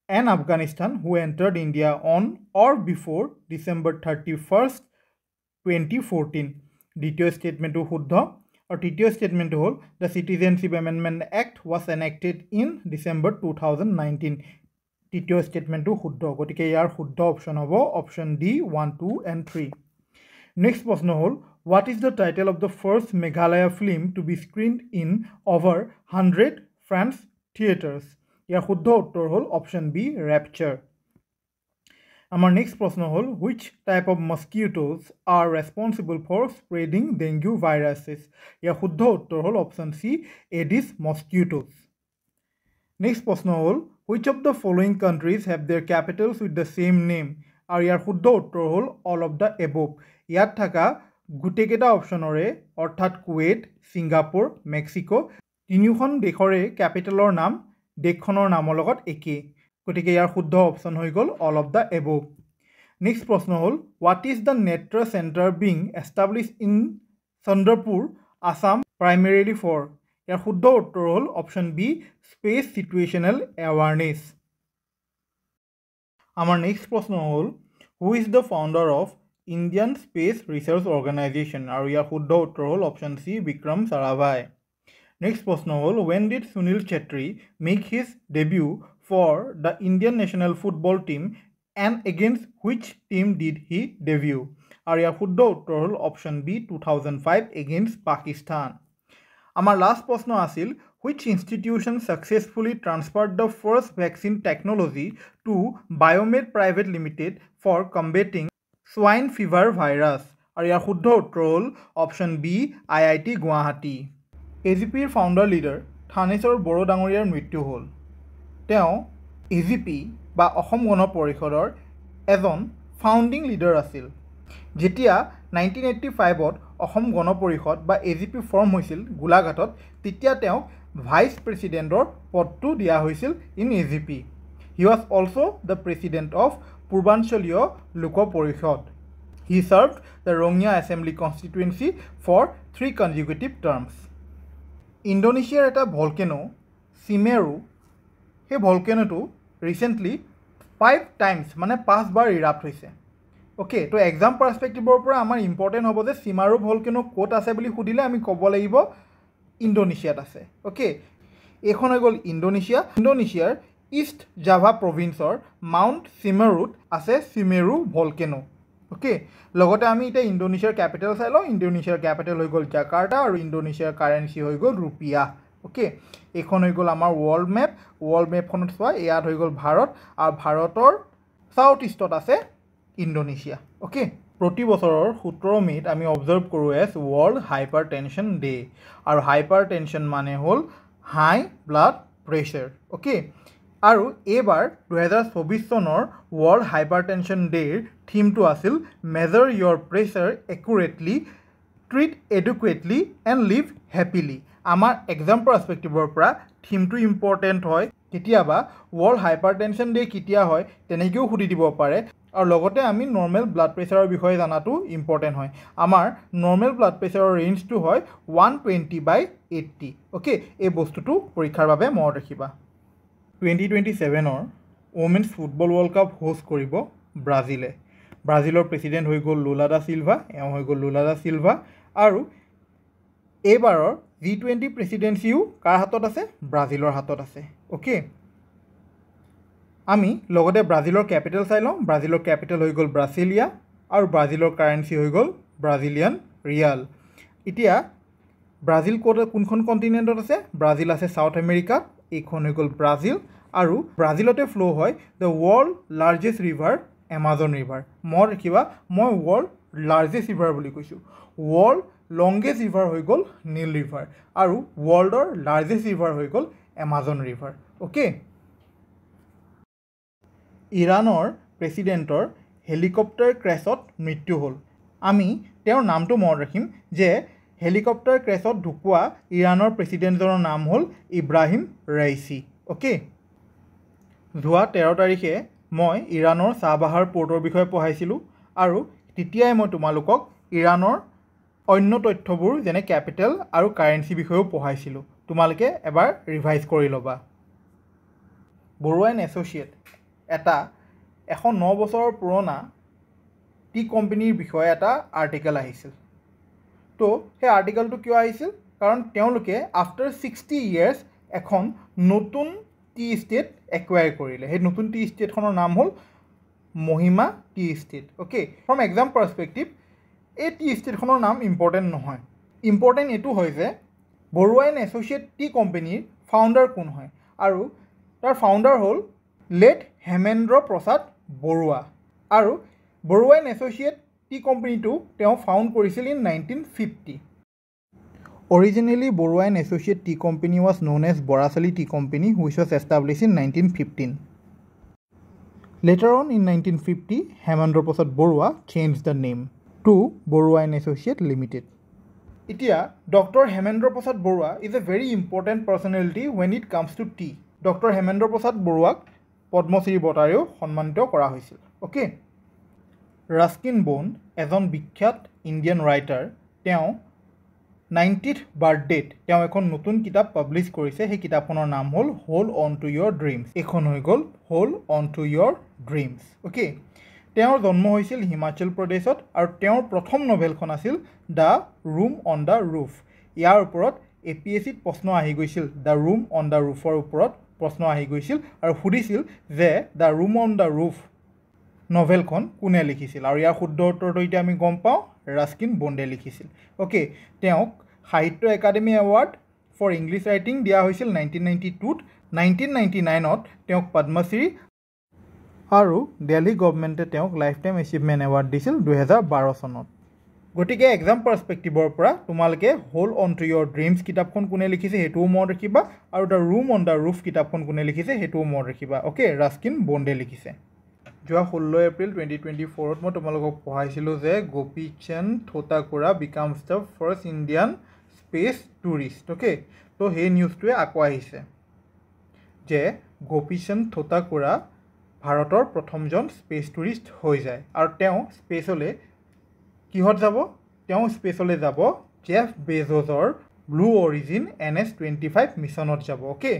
and Afghanistan who entered India on or before December 31st, 2014. Ditiyo statement to shuddha. Or titiyo statement hol the Citizenship Amendment Act was enacted in December 2019. তৃতীয় ষ্টেটমেণ্টটো শুদ্ধ গতিকে ইয়াৰ শুদ্ধ option হ'ব option D 1, 2 and 3 next প্ৰশ্ন হ'ল what is the title of the first Meghalaya film to be screened in over 100 French theatres ইয়াৰ শুদ্ধ উত্তৰ হ'ল অপশ্যন বি ৰেপচাৰ আমাৰ নেক্সট প্ৰশ্ন হ'ল which type of mosquitoes are responsible for spreading dengue viruses ইয়াৰ শুদ্ধ উত্তৰ হ'ল option C Aedes mosquitoes next প্ৰশ্ন হ'ল which of the following countries have their capitals with the same name আৰু ইয়াৰ শুদ্ধ উত্তৰ হ'ল all of the above ইয়াত থকা গোটেইকেইটা অপশ্যনৰে অৰ্থাৎ কুৱেইট ছিংগাপুৰ মেক্সিকো তিনিওখন দেশৰে কেপিটেলৰ নাম দেশখনৰ নামৰ লগত একেই গতিকে ইয়াৰ শুদ্ধ অপশ্যন হৈ গ'ল all of the above next প্ৰশ্ন হ'ল what is the Netra centre being established in Chandrapur Assam primarily for ইয়াৰ শুদ্ধ উত্তৰ হ'ল option B space situational awareness আমাৰ নেক্সট প্ৰশ্ন হ'ল who is the founder of Indian Space Research Organisation আৰু ইয়াৰ শুদ্ধ উত্তৰ হ'ল option C Vikram Sarabhai next প্ৰশ্ন হ'ল when did Sunil Chhetri make his debut for the Indian national football team and against which team did he debut আৰু ইয়াৰ শুদ্ধ উত্তৰ হ'ল অপশ্যন বি 2005 against Pakistan আমাৰ লাষ্ট প্ৰশ্ন আছিল which institution successfully transferred the first vaccine technology to Biomed Private Limited for combating swine fever virus আৰু ইয়াৰ শুদ্ধ উত্তৰ হ'ল অপশ্যন বি IIT গুৱাহাটী AGPৰ ফাউণ্ডাৰ লিডাৰ থানেশ্বৰ বড়ো ডাঙৰীয়াৰ মৃত্যু হ'ল তেওঁ AGP বা অসম গণ পৰিষদৰ এজন ফাউণ্ডিং লিডাৰ আছিল যেতিয়া 1985ত অসম গণ পৰিষদ বা AGP ফৰ্ম হৈছিল গোলাঘাটত তেতিয়া তেওঁক ভাইচ প্ৰেছিডেণ্টৰ পদটো দিয়া হৈছিল in AGP he was also' the president of Purbanchaliya Lok Parishad he served the Rangia assembly constituency for 3 consecutive terms ইণ্ডোনেছিয়াৰ এটা ভলকেনো চিমেৰু সেই ভলকেনোটো ৰিচেণ্টলি 5 টাইমছ মানে 5 বাৰ ইৰাপ্ট হৈছে অ'কে তো এক্সাম পাৰ্চপেক্টিভৰ পৰা আমাৰ ইম্পৰ্টেণ্ট হ'ব যে চিমাৰু ভলকেনো ক'ত আছে বুলি সুধিলে আমি ক'ব লাগিব ইণ্ডোনেছিয়াত আছে অ'কে এইখন হৈ গ'ল ইণ্ডোনেছিয়াৰ ইষ্ট জাভা প্ৰভিন্সৰ মাউণ্ট চিমেৰুত আছে চিমেৰু ভলকেনো অ'কে লগতে আমি এতিয়া ইণ্ডোনেছিয়াৰ কেপিটেল চাই লওঁ ইণ্ডোনেছিয়াৰ কেপিটেল হৈ গ'ল জাকাৰ্টা আৰু ইণ্ডোনেছিয়াৰ কাৰেঞ্চি হৈ গ'ল ৰুপিয়া অ'কে এইখন হৈ গ'ল আমাৰ ৱৰ্ল্ড মেপখনত চোৱা ইয়াত হৈ গ'ল ভাৰত আৰু ভাৰতৰ চাউথ ইষ্টত আছে ইণ্ডোনেছিয়া অ'কে প্ৰতি বছৰৰ 17 মে'ত আমি অবজাৰ্ভ কৰোঁ as world hypertension day আৰু হাইপাৰ টেনশ্যন মানে হ'ল হাই ব্লাড প্ৰেছাৰ অ'কে আৰু এইবাৰ 2024 চনৰ ৱৰ্ল্ড হাইপাৰ টেনশ্যন ডেৰ থিমটো আছিল measure your pressure accurately treat adequately and live happily আমাৰ এক্সাম পাৰ্চপেক্টিভৰ পৰা থিমটো ইম্পৰ্টেণ্ট হয় কেতিয়াবা ৱৰ্ল্ড হাইপাৰ টেনশ্যন ডে কেতিয়া হয় তেনেকৈও সুধি দিব পাৰে আৰু লগতে আমি নৰ্মেল ব্লাড প্ৰেছাৰৰ বিষয়ে জানাটো ইম্পৰ্টেণ্ট হয় আমাৰ নৰ্মেল ব্লাড প্ৰেছাৰৰ ৰেঞ্জটো হয় 120/80 অ'কে এই বস্তুটো পৰীক্ষাৰ বাবে মনত ৰাখিবা 2027ৰ women's football World Cup host কৰিব ব্ৰাজিলৰ প্ৰেছিডেণ্ট হৈ গ'ল লুলা দা চিলভা আৰু এইবাৰৰ G20 প্ৰেছিডেঞ্চিও কাৰ হাতত আছে ব্ৰাজিলৰ হাতত আছে অ'কে আমি লগতে ব্ৰাজিলৰ কেপিটেল চাই লওঁ ব্ৰাজিলৰ কেপিটেল হৈ গ'ল ব্ৰাচিলিয়া আৰু ব্ৰাজিলৰ কাৰেঞ্চি হৈ গ'ল ব্ৰাজিলিয়ান ৰিয়াল এতিয়া ব্ৰাজিল কোনখন কণ্টিনেণ্টত আছে ব্ৰাজিল আছে চাউথ আমেৰিকাত এইখন হৈ গ'ল ব্ৰাজিল আৰু ব্ৰাজিলতে ফ্ল' হয় the world largest river Amazon river মনত ৰাখিবা মই ৱৰ্ল্ড লাৰ্জেষ্ট ৰিভাৰ বুলি কৈছোঁ ৱৰ্ল্ড লংগেষ্ট ৰিভাৰ হৈ গ'ল নীল ৰিভাৰ আৰু ৱৰ্ল্ডৰ লাৰ্জেষ্ট ৰিভাৰ হৈ গ'ল এমাজন ৰিভাৰ অ'কে ইৰাণৰ প্ৰেছিডেণ্টৰ হেলিকপ্টাৰ ক্ৰেছত মৃত্যু হ'ল আমি তেওঁৰ নামটো মনত ৰাখিম যে হেলিকপ্টাৰ ক্ৰেছত ঢুকুৱা ইৰাণৰ প্ৰেছিডেণ্টজনৰ নাম হ'ল ইব্ৰাহিম ৰাইচি অ'কে যোৱা 13 তাৰিখে মই ইৰাণৰ চাহবাহাৰ পৰ্টৰ বিষয়ে পঢ়াইছিলোঁ আৰু তেতিয়াই মই তোমালোকক ইৰাণৰ অন্য তথ্যবোৰ যেনে কেপিটেল আৰু কাৰেঞ্চি বিষয়েও পঢ়াইছিলোঁ তোমালোকে এবাৰ ৰিভাইজ কৰি ল'বা বৰুৱা এণ্ড এছ'চিয়েট এটা 109 বছৰৰ পুৰণা টি কোম্পানীৰ বিষয়ে এটা আৰ্টিকেল আহিছিল তো সেই আৰ্টিকেলটো কিয় আহিছিল কাৰণ তেওঁলোকে আফটাৰ 60 years এখন নতুন টি ষ্টেট একুৱায়াৰ কৰিলে সেই নতুন টি ষ্টেটখনৰ নাম হ'ল মহিমা T state okay from exam perspective এই টি ষ্টেটখনৰ নাম ইম্পৰ্টেণ্ট নহয় ইম্পৰ্টেণ্ট এইটো হয় যে বৰুৱা এণ্ড এছ'চিয়েট টি কোম্পানীৰ ফাউণ্ডাৰ কোন হয় আৰু তাৰ ফাউণ্ডাৰ হ'ল লেট হেমেন্দ্ৰ প্ৰসাদ বৰুৱা আৰু বৰুৱা এণ্ড এছ'চিয়েট টি কোম্পানীটো তেওঁ ফাউণ্ড কৰিছিল in 1950 Originally, Borua and Associate Tea Company was known as Borasali Tea Company, which was established in 1915. Later on, in 1950, Hemendra Prasad Borua changed the name to Borua and Associate Limited. Itia, Dr. Hemendra Prasad Borua is a very important personality when it comes to tea. Dr. Hemendra Prasad Borua Padma Shri বঁটাৰেও সন্মানিত কৰা হৈছিল okay Ruskin bond এজন বিখ্যাত Indian writer তেওঁ 90th বাৰ্থডেত তেওঁ এখন নতুন কিতাপ পাব্লিছ কৰিছে সেই কিতাপখনৰ নাম হ'ল hold on to your dreams এখন হৈ গ'ল hold on to your dreams okay তেওঁৰ জন্ম হৈছিল হিমাচল প্ৰদেশত আৰু তেওঁৰ প্ৰথম নভেলখন আছিল The room on the Roof. ইয়াৰ ওপৰত APSCত প্ৰশ্ন আহি গৈছিল, দ্য ৰুম অন দ্য ৰুফৰ ওপৰত প্ৰশ্ন আহি গৈছিল আৰু সুধিছিল যে The room on the Roof নভেলখন কোনে লিখিছিল, আৰু ইয়াৰ শুদ্ধ উত্তৰটো এতিয়া আমি গম পাওঁ, ৰাস্কিন বণ্ডে লিখিছিল। অ'কে, তেওঁক Sahitya Akademi award for English writing দিয়া হৈছিল 1992ত। 1999ত তেওঁক পদ্মশ্ৰী আৰু দিল্লী গভৰ্ণমেণ্টে তেওঁক লাইফ টাইম এচিভমেণ্ট এৱাৰ্ড দিছিল 2012 চনত। গতিকে এক্সাম পাৰ্চপেক্টিভৰ পৰা তোমালোকে hold on to your dreams কিতাপখন কোনে লিখিছে সেইটোও মনত ৰাখিবা, আৰু the room on the roof কিতাপখন কোনে লিখিছে সেইটোও মনত ৰাখিবা। অ'কে, ৰাস্কিন বণ্ডে লিখিছে। যোৱা 16 এপ্ৰিল 2024ত মই তোমালোকক পঢ়াইছিলোঁ যে Gopi Chand Thotakura becomes the first Indian space tourist. Okay, তো সেই নিউজটোৱে আকৌ আহিছে যে গোপী চন্দ থোটাকুৰা ভাৰতৰ প্ৰথমজন স্পেচ টুৰিষ্ট হৈ যায়, আৰু তেওঁ স্পেচলৈ কিহত যাব? তেওঁ স্পেচলৈ যাব জেফ বেজোছৰ ব্লু অৰিজিন NS-25 মিছনত যাব। অ'কে,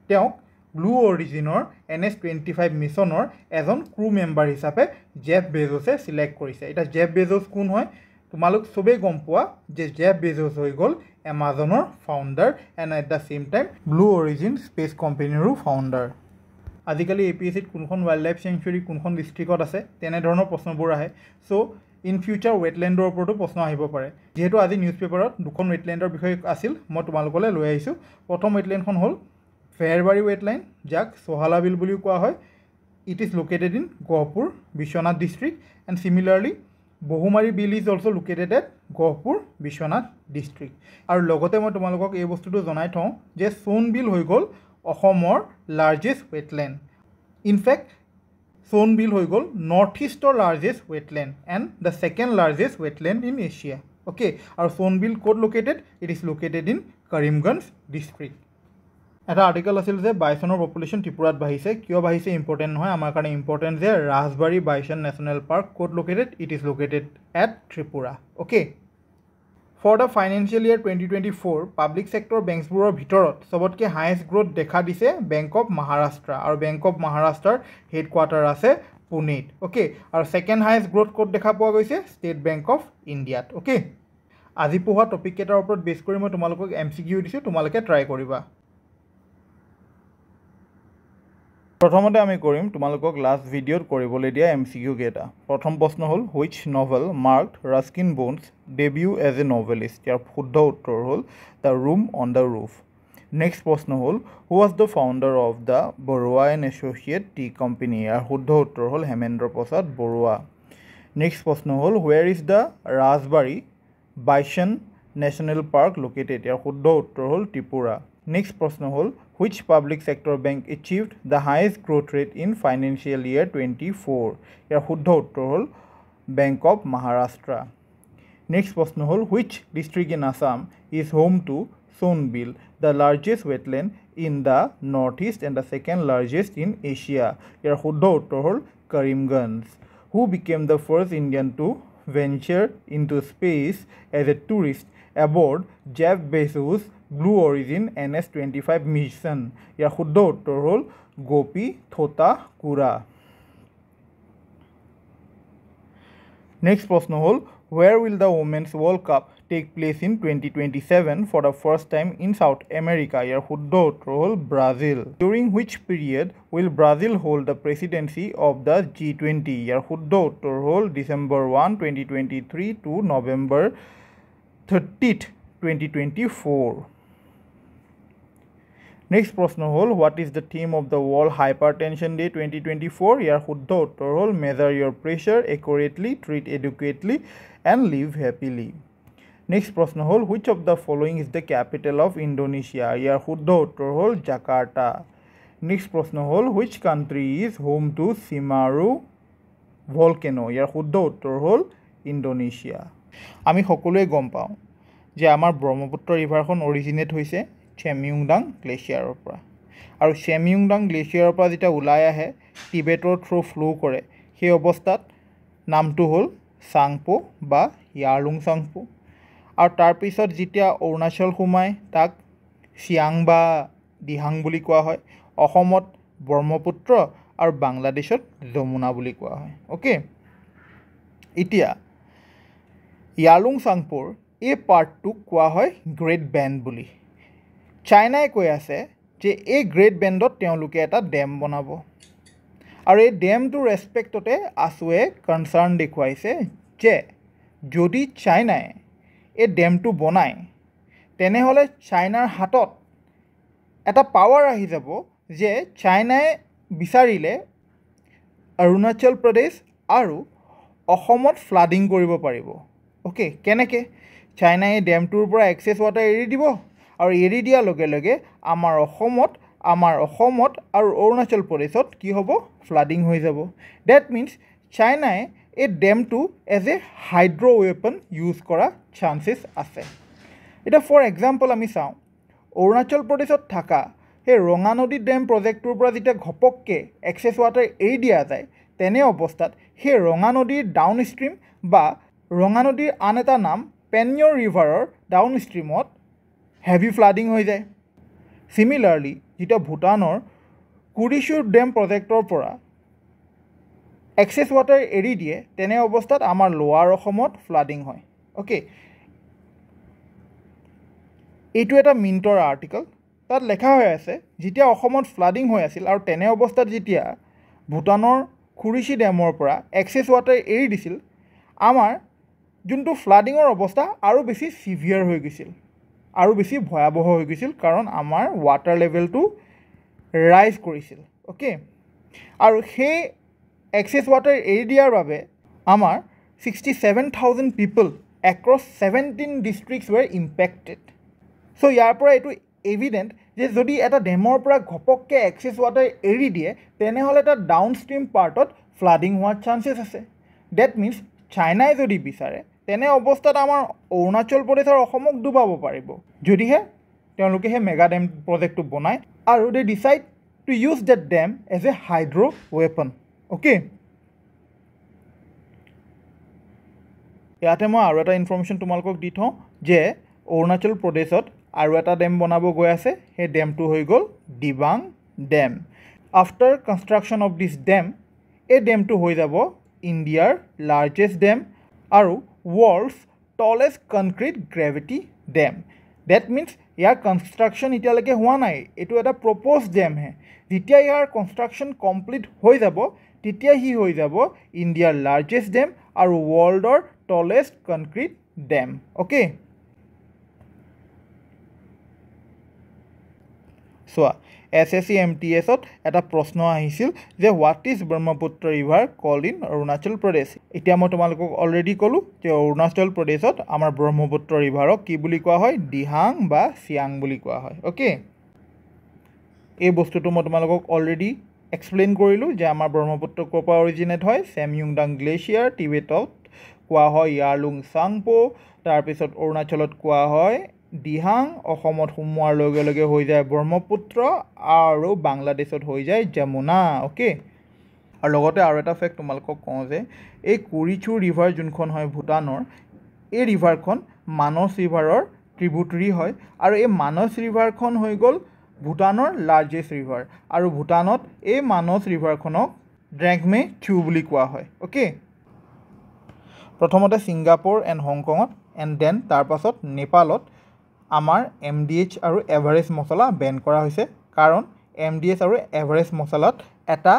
তেওঁক ব্লু অৰিজিনৰ NS-25 মিছনৰ এজন ক্ৰু মেম্বাৰ হিচাপে জেফ বেজোছে চিলেক্ট কৰিছে। এতিয়া জেফ বেজোছ কোন হয়? তোমালোক চবেই গম পোৱা যে জেফ বেজোছ হৈ গ'ল এমাজনৰ founder and at the same time Blue Origin space কোম্পানীৰো ফাউণ্ডাৰ। আজিকালি APSCত কোনখন ৱাইল্ড লাইফ চেংচুৰী কোনখন ডিষ্ট্ৰিক্টত আছে তেনেধৰণৰ প্ৰশ্নবোৰ আহে। চ' ইন ফিউচাৰ ৱেটলেণ্ডৰ ওপৰতো প্ৰশ্ন আহিব পাৰে। যিহেতু আজি নিউজ পেপাৰত দুখন ৱেটলেণ্ডৰ বিষয়ে আছিল, মই তোমালোকলৈ লৈ আহিছোঁ। প্ৰথম ৱেটলেণ্ডখন হ'ল ফেৰবাৰী ৱেটলেণ্ড, যাক চহালা বিল বুলিও কোৱা হয়। It is located in Gohpur Biswanath district, and similarly Bahumari beel is also' located at Gohpur Biswanath district. আৰু লগতে মই তোমালোকক এই বস্তুটো জনাই থওঁ যে সোণ বিল হৈ গ'ল অসমৰ লাৰ্জেষ্ট ৱেটলেণ্ড। ইনফেক্ট সোণ বিল হৈ গ'ল নৰ্থ ইষ্টৰ largest wetland and the second largest wetland in Asia. Okay, আৰু সোণ বিল ক'ত located? It is located in Karimganj district. এটা আৰ্টিকেল আছিল যে বাইচনৰ পপুলেশ্যন ত্ৰিপুৰাত বাঢ়িছে। কিয় বাঢ়িছে ইম্পৰ্টেণ্ট নহয়, আমাৰ কাৰণে ইম্পৰ্টেণ্ট যে ৰাজবাৰী বাইচন নেশ্যনেল পাৰ্ক ক'ত located? It is located at Tripura. Okay, for the financial year 2024 public sector বেংকছবোৰৰ ভিতৰত চবতকৈ হায়েষ্ট গ্ৰ'থ দেখা দিছে বেংক অফ মহাৰাষ্ট্ৰ, আৰু বেংক অফ মহাৰাষ্ট্ৰৰ হেডকোৱাৰ্টাৰ আছে পুনেত। অ'কে, আৰু ছেকেণ্ড হায়েষ্ট গ্ৰ'থ ক'ত দেখা পোৱা গৈছে? ষ্টেট বেংক অফ ইণ্ডিয়াত। অ'কে, আজি পঢ়োৱা টপিক কেইটাৰ ওপৰত বেছ কৰি মই তোমালোকক MCQ দিছোঁ, তোমালোকে ট্ৰাই কৰিবা। প্ৰথমতে আমি কৰিম তোমালোকক লাষ্ট ভিডিঅ'ত কৰিবলৈ দিয়া MCQ কেইটা। প্ৰথম প্ৰশ্ন হ'ল which novel marked Ruskin Bond's debut as a novelist? ইয়াৰ শুদ্ধ উত্তৰ হ'ল The room on the Roof. Next প্ৰশ্ন হ'ল who was the founder of the Barooah and associate tea company? ইয়াৰ শুদ্ধ উত্তৰ হ'ল হেমেন্দ্ৰ প্ৰসাদ বৰুৱা। নেক্সট প্ৰশ্ন হ'ল where is the Rajbari Bison National Park located? ইয়াৰ শুদ্ধ উত্তৰ হ'ল ত্ৰিপুৰা। নেক্সট প্ৰশ্ন হ'ল which public sector bank achieved the highest growth rate in financial year 24? ইয়াৰ শুদ্ধ উত্তৰ হ'ল বেংক অফ মহাৰাষ্ট্ৰ। নেক্সট প্ৰশ্ন হ'ল which district in Assam is home to Sonbeel, the largest wetland in the North East and the second largest in Asia? ইয়াৰ শুদ্ধ উত্তৰ হ'ল Karimganj. Who became the first Indian to venture into space as a tourist aboard Jeff Bezos' Blue Origin NS-25 mission? ইয়াৰ শুদ্ধ উত্তৰ হ'ল গোপী থোটাকুৰা। Next প্ৰশ্ন হ'ল where will the Women's World Cup take place in 2027 for the first time in South America? ইয়াৰ শুদ্ধ উত্তৰ হ'ল Brazil. During which period will Brazil hold the presidency of the G20? ইয়াৰ শুদ্ধ উত্তৰ হ'ল December 1, 2023 to November 30th, 2024. Next প্ৰশ্ন হ'ল what is the theme of the world hypertension day 2024? ইয়াৰ শুদ্ধ উত্তৰ হ'ল measure your pressure accurately, treat adequately and live happily. Next প্ৰশ্ন হ'ল which of the following is the capital of Indonesia? ইয়াৰ শুদ্ধ উত্তৰ হ'ল জাকাৰ্টা। নেক্সট প্ৰশ্ন হ'ল which country is home to Semeru volcano? ইয়াৰ শুদ্ধ উত্তৰ হ'ল ইণ্ডোনেছিয়া। আমি সকলোৱে গম পাওঁ যে আমাৰ ব্ৰহ্মপুত্ৰ ৰিভাৰখন অৰিজিনেট হৈছে চেমিয়ুংডাং গ্লেছিয়াৰৰ পৰা, আৰু চেমিয়ুংডাং গ্লেছিয়াৰৰ পৰা যেতিয়া ওলাই আহে টিবেটৰ থ্ৰু ফ্ল' কৰে, সেই অৱস্থাত নামটো হ'ল চাংপো বা ইয়াৰলুং চাংপো। আৰু তাৰপিছত যেতিয়া অৰুণাচল সোমাই তাক চিয়াং বা দিহাং বুলি কোৱা হয়। অসমত ব্ৰহ্মপুত্ৰ আৰু বাংলাদেশত যমুনা বুলি কোৱা হয় ওকে এতিয়া ইয়ালুং চাংপোৰ এই পাৰ্টটোক কোৱা হয় গ্ৰেট বেণ্ড বুলি চাইনাই কৈ আছে যে এই গ্ৰেট বেণ্ডত তেওঁলোকে এটা ডেম বনাব আৰু এই ডেমটোৰ ৰেছপেক্টতে আছুৱে কনচাৰ্ণ দেখুৱাইছে যে যদি চাইনাই এই ডেমটো বনায় তেনেহ'লে চাইনাৰ হাতত এটা পাৱাৰ আহি যাব যে চাইনাই বিচাৰিলে অৰুণাচল প্ৰদেশ আৰু অসমত ফ্লাডিং কৰিব পাৰিব ওকে কেনেকৈ চাইনাই এই ডেমটোৰ পৰা এক্সেছ ৱাটাৰ এৰি দিব আৰু এৰি দিয়াৰ লগে লগে আমাৰ অসমত আৰু অৰুণাচল প্ৰদেশত কি হ'ব ফ্লাডিং হৈ যাব ডেট মিনছ চাইনাই এই ডেমটো as a hydro' weapon use কৰা চান্সেছ আছে এতিয়া ফৰ এক্সাম্পল আমি চাওঁ অৰুণাচল প্ৰদেশত থকা সেই ৰঙা নদী ডেম প্ৰজেক্টটোৰ পৰা যেতিয়া ঘপককৈ এক্সেছ ৱাটাৰ এৰি দিয়া যায় তেনে অৱস্থাত সেই ৰঙা নদীৰ ডাউন ষ্ট্ৰীম বা ৰঙা নদীৰ আন এটা নাম পেনিয়ৰ ৰিভাৰৰ ডাউন ষ্ট্ৰীমত হেভি ফ্লাডিং হৈ যায় চিমিলাৰলি যেতিয়া ভূটানৰ কুৰিশ্বৰ ডেম প্ৰজেক্টৰ পৰা এক্সেছ ৱাটাৰ এৰি দিয়ে তেনে অৱস্থাত আমাৰ লোৱাৰ অসমত ফ্লাডিং হয় ওকে এইটো এটা মিণ্টৰ আৰ্টিকল তাত লেখা হৈ আছে যেতিয়া অসমত ফ্লাডিং হৈ আছিল আৰু তেনে অৱস্থাত যেতিয়া ভূটানৰ কুৰিশ্বৰ ডেমৰ পৰা এক্সেছ ৱাটাৰ এৰি দিছিল আমাৰ যোনটো ফ্লাডিঙৰ অৱস্থা আৰু বেছি চিভিয়াৰ হৈ গৈছিল আৰু বেছি ভয়াৱহ হৈ গৈছিল কাৰণ আমাৰ ৱাটাৰ লেভেলটো ৰাইজ কৰিছিল ওকে আৰু সেই এক্সেছ ৱাটাৰ এৰি দিয়াৰ বাবে আমাৰ 67,000 পিপল এক্ৰছ 17 ডিষ্ট্ৰিক্টছ ৱেৰ ইম্পেক্টেড চ' ইয়াৰ পৰা এইটো এভিডেণ্ট যে যদি এটা ডেমৰ পৰা ঘপককৈ এক্সেছ ৱাটাৰ এৰি দিয়ে তেনেহ'লে এটা ডাউন ষ্ট্ৰীম পাৰ্টত ফ্লাডিং হোৱাৰ চান্সেছ আছে ডেট মিনছ চাইনাই যদি বিচাৰে তেনে অৱস্থাত আমাৰ অৰুণাচল প্ৰদেশ আৰু অসমক ডুবাব পাৰিব যদিহে তেওঁলোকে সেই মেগা ডেম প্ৰজেক্টটো বনায় আৰু they decide to use that dam as a hydro' weapon okay ইয়াতে মই আৰু এটা ইনফৰ্মেশ্যন তোমালোকক দি থওঁ যে অৰুণাচল প্ৰদেশত আৰু এটা ডেম বনাব গৈ আছে সেই ডেমটো হৈ গ'ল Dibang dam after construction of this dam এই ডেমটো হৈ যাব ইণ্ডিয়াৰ লাৰ্জেষ্ট ডেম আৰু world's tallest concrete gravity dam that means ইয়াৰ কনষ্ট্ৰাকশ্যন এতিয়ালৈকে হোৱা নাই এইটো এটা প্ৰপ'জ ডেমহে যেতিয়া ইয়াৰ কনষ্ট্ৰাকশ্যন কমপ্লিট হৈ যাব তেতিয়া সি হৈ যাব ইণ্ডিয়াৰ লাৰ্জেষ্ট ডেম আৰু ৱৰ্ল্ডৰ টলেষ্ট কনক্ৰিট ডেম অ'কে চোৱা SSC MTSত এটা প্ৰশ্ন আহিছিল যে what is Brahmaputra river called in Arunachal Pradesh এতিয়া মই তোমালোকক অলৰেডি ক'লোঁ যে অৰুণাচল প্ৰদেশত আমাৰ ব্ৰহ্মপুত্ৰ ৰিভাৰক কি বুলি কোৱা হয় দিহাং বা চিয়াং বুলি কোৱা হয় অ'কে এই বস্তুটো মই তোমালোকক অলৰেডি এক্সপ্লেইন কৰিলোঁ যে আমাৰ ব্ৰহ্মপুত্ৰ ক'ৰ পৰা অৰিজিনেট হয় ছেময়ুংডাং গ্লেছিয়াৰ টিবেটত কোৱা হয় ইয়াৰলুং চাংপো তাৰপিছত অৰুণাচলত কোৱা হয় দিহাং অসমত সোমোৱাৰ লগে লগে হৈ যায় ব্ৰহ্মপুত্ৰ আৰু বাংলাদেশত হৈ যায় যমুনা অ'কে আৰু লগতে আৰু এটা ফেক্ট তোমালোকক কওঁ যে এই কুৰিচু ৰিভাৰ যোনখন হয় ভূটানৰ এই ৰিভাৰখন মানস ৰিভাৰৰ ট্ৰিবিউটৰী হয় আৰু এই মানস ৰিভাৰখন হৈ গ'ল ভূটানৰ লাৰ্জেষ্ট ৰিভাৰ আৰু ভূটানত এই মানস ৰিভাৰখনক ড্ৰেগমে থ্যু বুলি কোৱা হয় অ'কে প্ৰথমতে ছিংগাপুৰ এণ্ড হংকঙত এণ্ড দেন তাৰপাছত নেপালত আমাৰ MDH আৰু এভাৰেষ্ট মছলা বেন কৰা হৈছে কাৰণ MDH আৰু এভাৰেষ্ট মছলাত এটা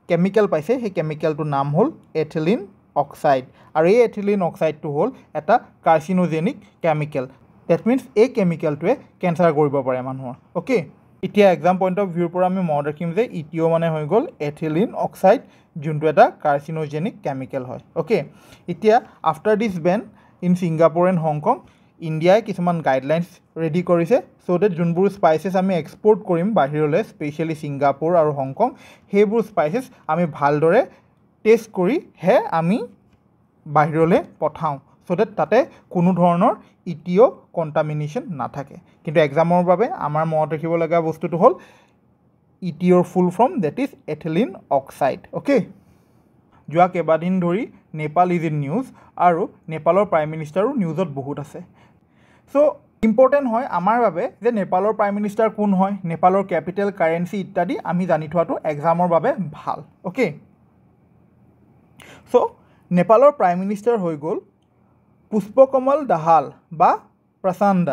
কেমিকেল পাইছে সেই কেমিকেলটোৰ নাম হ'ল এথিলিন অক্সাইড আৰু এই এথিলিন অক্সাইডটো হ'ল এটা কাৰ্চিনোজেনিক কেমিকেল ডেট মিনছ এই কেমিকেলটোৱে কেঞ্চাৰ কৰিব পাৰে মানুহৰ অ'কে এতিয়া এক্সাম পইণ্ট অফ ভিউৰ পৰা আমি মনত ৰাখিম যে ইটিঅ' মানে হৈ গ'ল এথিলিন অক্সাইড যোনটো এটা কাৰ্চিনোজেনিক কেমিকেল হয় অ'কে এতিয়া after this Ben in Singapore and Hong Kong ইণ্ডিয়াই কিছুমান গাইডলাইনছ ৰেডি কৰিছে চ' ডেট যোনবোৰ স্পাইচেছ আমি এক্সপৰ্ট কৰিম বাহিৰলৈ স্পেচিয়েলি ছিংগাপুৰ আৰু হংকং সেইবোৰ স্পাইচেছ আমি ভালদৰে টেষ্ট কৰিহে আমি বাহিৰলৈ পঠাওঁ চ' ডেট তাতে কোনো ধৰণৰ ইটিঅ' কণ্টামিনেশ্যন নাথাকে কিন্তু এক্সামৰ বাবে আমাৰ মনত ৰাখিব লগা বস্তুটো হ'ল ইটিঅ'ৰ full form that is ethylene oxide okay যোৱা কেইবাদিন ধৰি নেপাল ইজ ইন নিউজ আৰু নেপালৰ প্ৰাইম মিনিষ্টাৰো নিউজত বহুত আছে চ' ইম্পৰ্টেণ্ট হয় আমাৰ বাবে যে নেপালৰ প্ৰাইম মিনিষ্টাৰ কোন হয়, নেপালৰ কেপিটেল, কাৰেঞ্চি ইত্যাদি আমি জানি থোৱাটো এক্সামৰ বাবে ভাল। অ'কে, চ' নেপালৰ প্ৰাইম মিনিষ্টাৰ হৈ গ'ল পুষ্পকমল দাহাল বা প্ৰচণ্ড।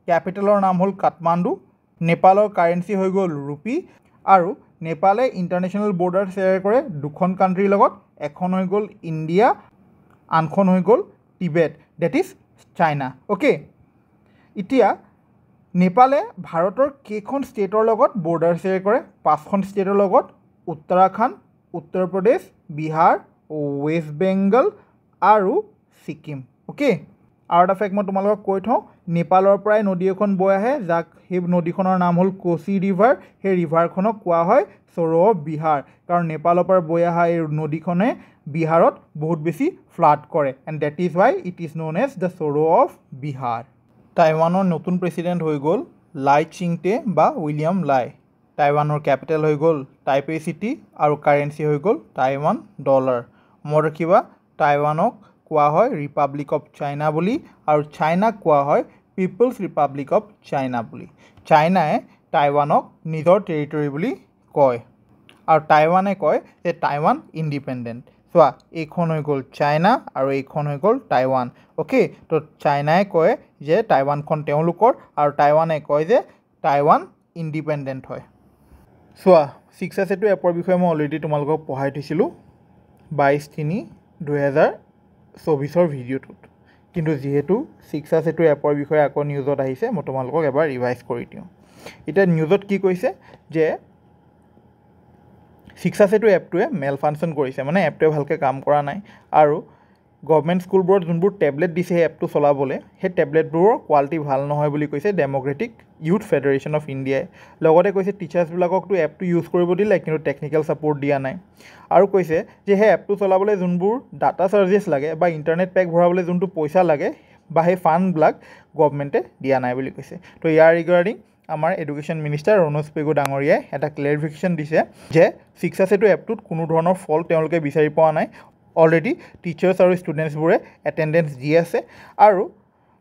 কেপিটেলৰ নাম হ'ল কাঠমাণ্ডু। নেপালৰ কাৰেঞ্চি হৈ গ'ল ৰুপি। আৰু নেপালে ইণ্টাৰনেশ্যনেল বৰ্ডাৰ শ্বেয়াৰ কৰে দুখন কাণ্ট্ৰিৰ লগত, এখন হৈ গ'ল ইণ্ডিয়া, আনখন হৈ গ'ল Tibet, that is China. Okay, এতিয়া নেপালে ভাৰতৰ কেইখন ষ্টেটৰ লগত বৰ্ডাৰ শ্বেয়াৰ কৰে? 5খন ষ্টেটৰ লগত, উত্তৰাখণ্ড, উত্তৰ প্ৰদেশ, বিহাৰ, ৱেষ্ট বেংগল আৰু ছিকিম। অ'কে, আৰু এটা ফেক্ট মই তোমালোকক কৈ থওঁ, নেপালৰ পৰাই নদী এখন বৈ আহে, যাক সেই নদীখনৰ নাম হ'ল কোচি ৰিভাৰ। সেই ৰিভাৰখনক কোৱা হয় চৰো অফ বিহাৰ, কাৰণ নেপালৰ পৰা বৈ অহা এই নদীখনে বিহাৰত বহুত বেছি ফ্লাড কৰে, and that is why it is known as the sorrow of Bihar. টাইৱানৰ নতুন প্ৰেচিডেণ্ট হৈ গ'ল লাই চিংটে বা উইলিয়াম লাই। টাইৱানৰ কেপিটেল হৈ গ'ল টাইপে চিটি আৰু কাৰেঞ্চি হৈ গ'ল টাইৱান ডলাৰ। মনত ৰাখিবা, টাইৱানক কোৱা হয় ৰিপাব্লিক অফ চাইনা বুলি, আৰু চাইনাক কোৱা হয় পিপলছ ৰিপাব্লিক অফ চাইনা বুলি। চাইনাই টাইৱানক নিজৰ টেৰিটৰী বুলি কয়, আৰু টাইৱানে কয় যে টাইৱান ইণ্ডিপেণ্ডেণ্ট। চোৱা, এইখন হৈ গ'ল চাইনা আৰু এইখন হৈ গ'ল টাইৱান। অ'কে, তো চাইনাই কয় যে টাইৱানখন তেওঁলোকৰ, আৰু টাইৱানে কয় যে টাইৱান ইণ্ডিপেণ্ডেণ্ট হয়। চোৱা, 6A2 এপৰ বিষয়ে মই অলৰেডি তোমালোকক পঢ়াই থৈছিলোঁ 22/3/2024 ভিডিঅ'টোত, কিন্তু যিহেতু 6A2 এপৰ বিষয়ে আকৌ নিউজত আহিছে, মই তোমালোকক এবাৰ ৰিভাইজ কৰি দিওঁ। এতিয়া নিউজত কি কৈছে যে 6A2 এপটোৱে মেল ফাংচন কৰিছে, মানে এপটোৱে ভালকৈ কাম কৰা নাই, আৰু গভৰ্ণমেণ্ট স্কুলবোৰত যোনবোৰ টেবলেট দিছে সেই এপটো চলাবলৈ, সেই টেবলেটবোৰৰ কোৱালিটি ভাল নহয় বুলি কৈছে ডেম'ক্ৰেটিক ইউথ ফেডাৰেশ্যন অফ ইণ্ডিয়াই। লগতে কৈছে টিচাৰ্ছবিলাককতো এপটো ইউজ কৰিব দিলে, কিন্তু টেকনিকেল ছাপৰ্ট দিয়া নাই। আৰু কৈছে যে সেই এপটো চলাবলৈ যোনবোৰ ডাটা চাৰ্জেছ লাগে বা ইণ্টাৰনেট পেক ভৰাবলৈ যোনটো পইচা লাগে বা সেই ফাণ্ডবিলাক গভৰ্ণমেণ্টে দিয়া নাই বুলি কৈছে। তো ইয়াৰ ৰিগাৰ্ডিং আমাৰ এডুকেশ্যন মিনিষ্টাৰ ৰণোজ পেগু ডাঙৰীয়াই এটা ক্লেৰিফিকেশ্যন দিছে যে 6A2 এপটোত কোনো ধৰণৰ ফল্ট তেওঁলোকে বিচাৰি পোৱা নাই। অলৰেডি টিচাৰ্ছ আৰু ষ্টুডেণ্টছবোৰে এটেণ্ডেঞ্চ দি আছে, আৰু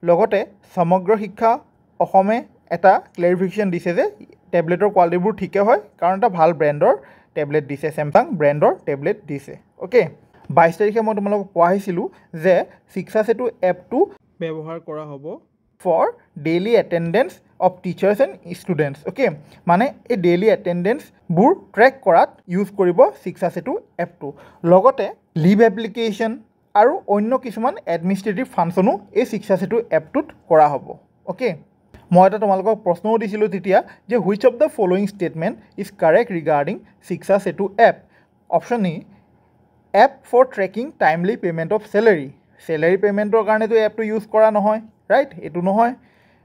লগতে সমগ্ৰ শিক্ষা অসমে এটা ক্লেৰিফিকেশ্যন দিছে যে টেবলেটৰ কোৱালিটিবোৰ ঠিকে হয়, কাৰণ এটা ভাল ব্ৰেণ্ডৰ টেবলেট দিছে, চেমচাং ব্ৰেণ্ডৰ টেবলেট দিছে। অ'কে, 22 তাৰিখে মই তোমালোকক কোৱাইছিলোঁ যে 6A2 এপটো ব্যৱহাৰ কৰা হ'ব for daily attendance of teachers and students. Okay, মানে এই ডেইলি এটেণ্ডেঞ্চবোৰ ট্ৰেক কৰাত ইউজ কৰিব 6A2 এপটো। লগতে লিভ এপ্লিকেশ্যন আৰু অন্য কিছুমান এডমিনিষ্ট্ৰেটিভ ফাংচনো এই 6A2 এপটোত কৰা হ'ব। অ'কে, মই এটা তোমালোকক প্ৰশ্নও দিছিলোঁ তেতিয়া যে which of the following statement is correct regarding 6A2 app. Option ই, app for tracking timely payment of salary. Salary পে'মেণ্টৰ কাৰণেতো এপটো ইউজ কৰা নহয়, ৰাইট? এইটো নহয়।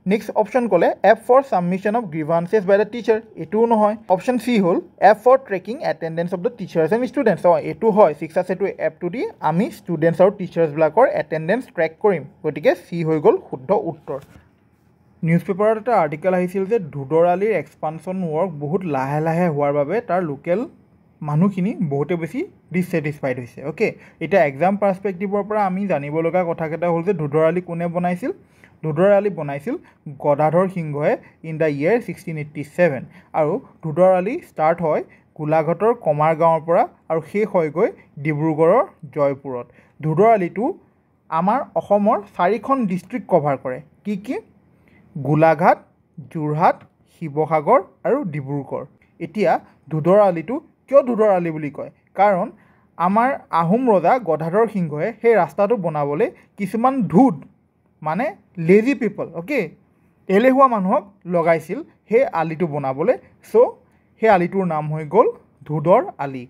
নেক্সট অপশ্যন ক'লে app for submission of grievances by the teacher, এইটোও নহয়। অপশ্যন চি হ'ল app for tracking attendance of the teachers and students. এইটো হয়, 6A2 এপটো দি আমি ষ্টুডেণ্টছ আৰু টিচাৰ্ছবিলাকৰ এটেণ্ডেঞ্চ ট্ৰেক কৰিম, গতিকে চি হৈ গ'ল শুদ্ধ উত্তৰ। নিউজ পেপাৰত এটা আৰ্টিকেল আহিছিল যে ধুদৰ-আলিৰ এক্সপানশ্যন ৱৰ্ক বহুত লাহে লাহে হোৱাৰ বাবে তাৰ লোকেল মানুহখিনি বহুতে বেছি ডিছছেটিছফাইড হৈছে। অ'কে, এতিয়া এক্সাম পাৰ্চপেক্টিভৰ পৰা আমি জানিব লগা কথাকেইটা হ'ল যে ধুদৰ-আলি কোনে বনাইছিল? ধুদৰ-আলি বনাইছিল গদাধৰ সিংহই ইন দ্য ইয়েৰ 1687, আৰু ধুদৰ-আলি ষ্টাৰ্ট হয় গোলাঘাটৰ কমাৰ গাঁৱৰ পৰা আৰু শেষ হয়গৈ ডিব্ৰুগড়ৰ জয়পুৰত। ধুদৰ-আলিটো আমাৰ অসমৰ 4খন ডিষ্ট্ৰিক্ট কভাৰ কৰে। কি কি? গোলাঘাট, যোৰহাট, শিৱসাগৰ আৰু ডিব্ৰুগড়। এতিয়া ধুদৰ-আলিটো কিয় ধুদৰ-আলি বুলি কয়? কাৰণ আমাৰ আহোম ৰজা গদাধৰ সিংহই সেই ৰাস্তাটো বনাবলৈ কিছুমান ধুদ, মানে লেজি পিপল, অ'কে, এলেহুৱা মানুহক লগাইছিল সেই আলিটো বনাবলৈ। চ' সেই আলিটোৰ নাম হৈ গ'ল ধুদৰ-আলি।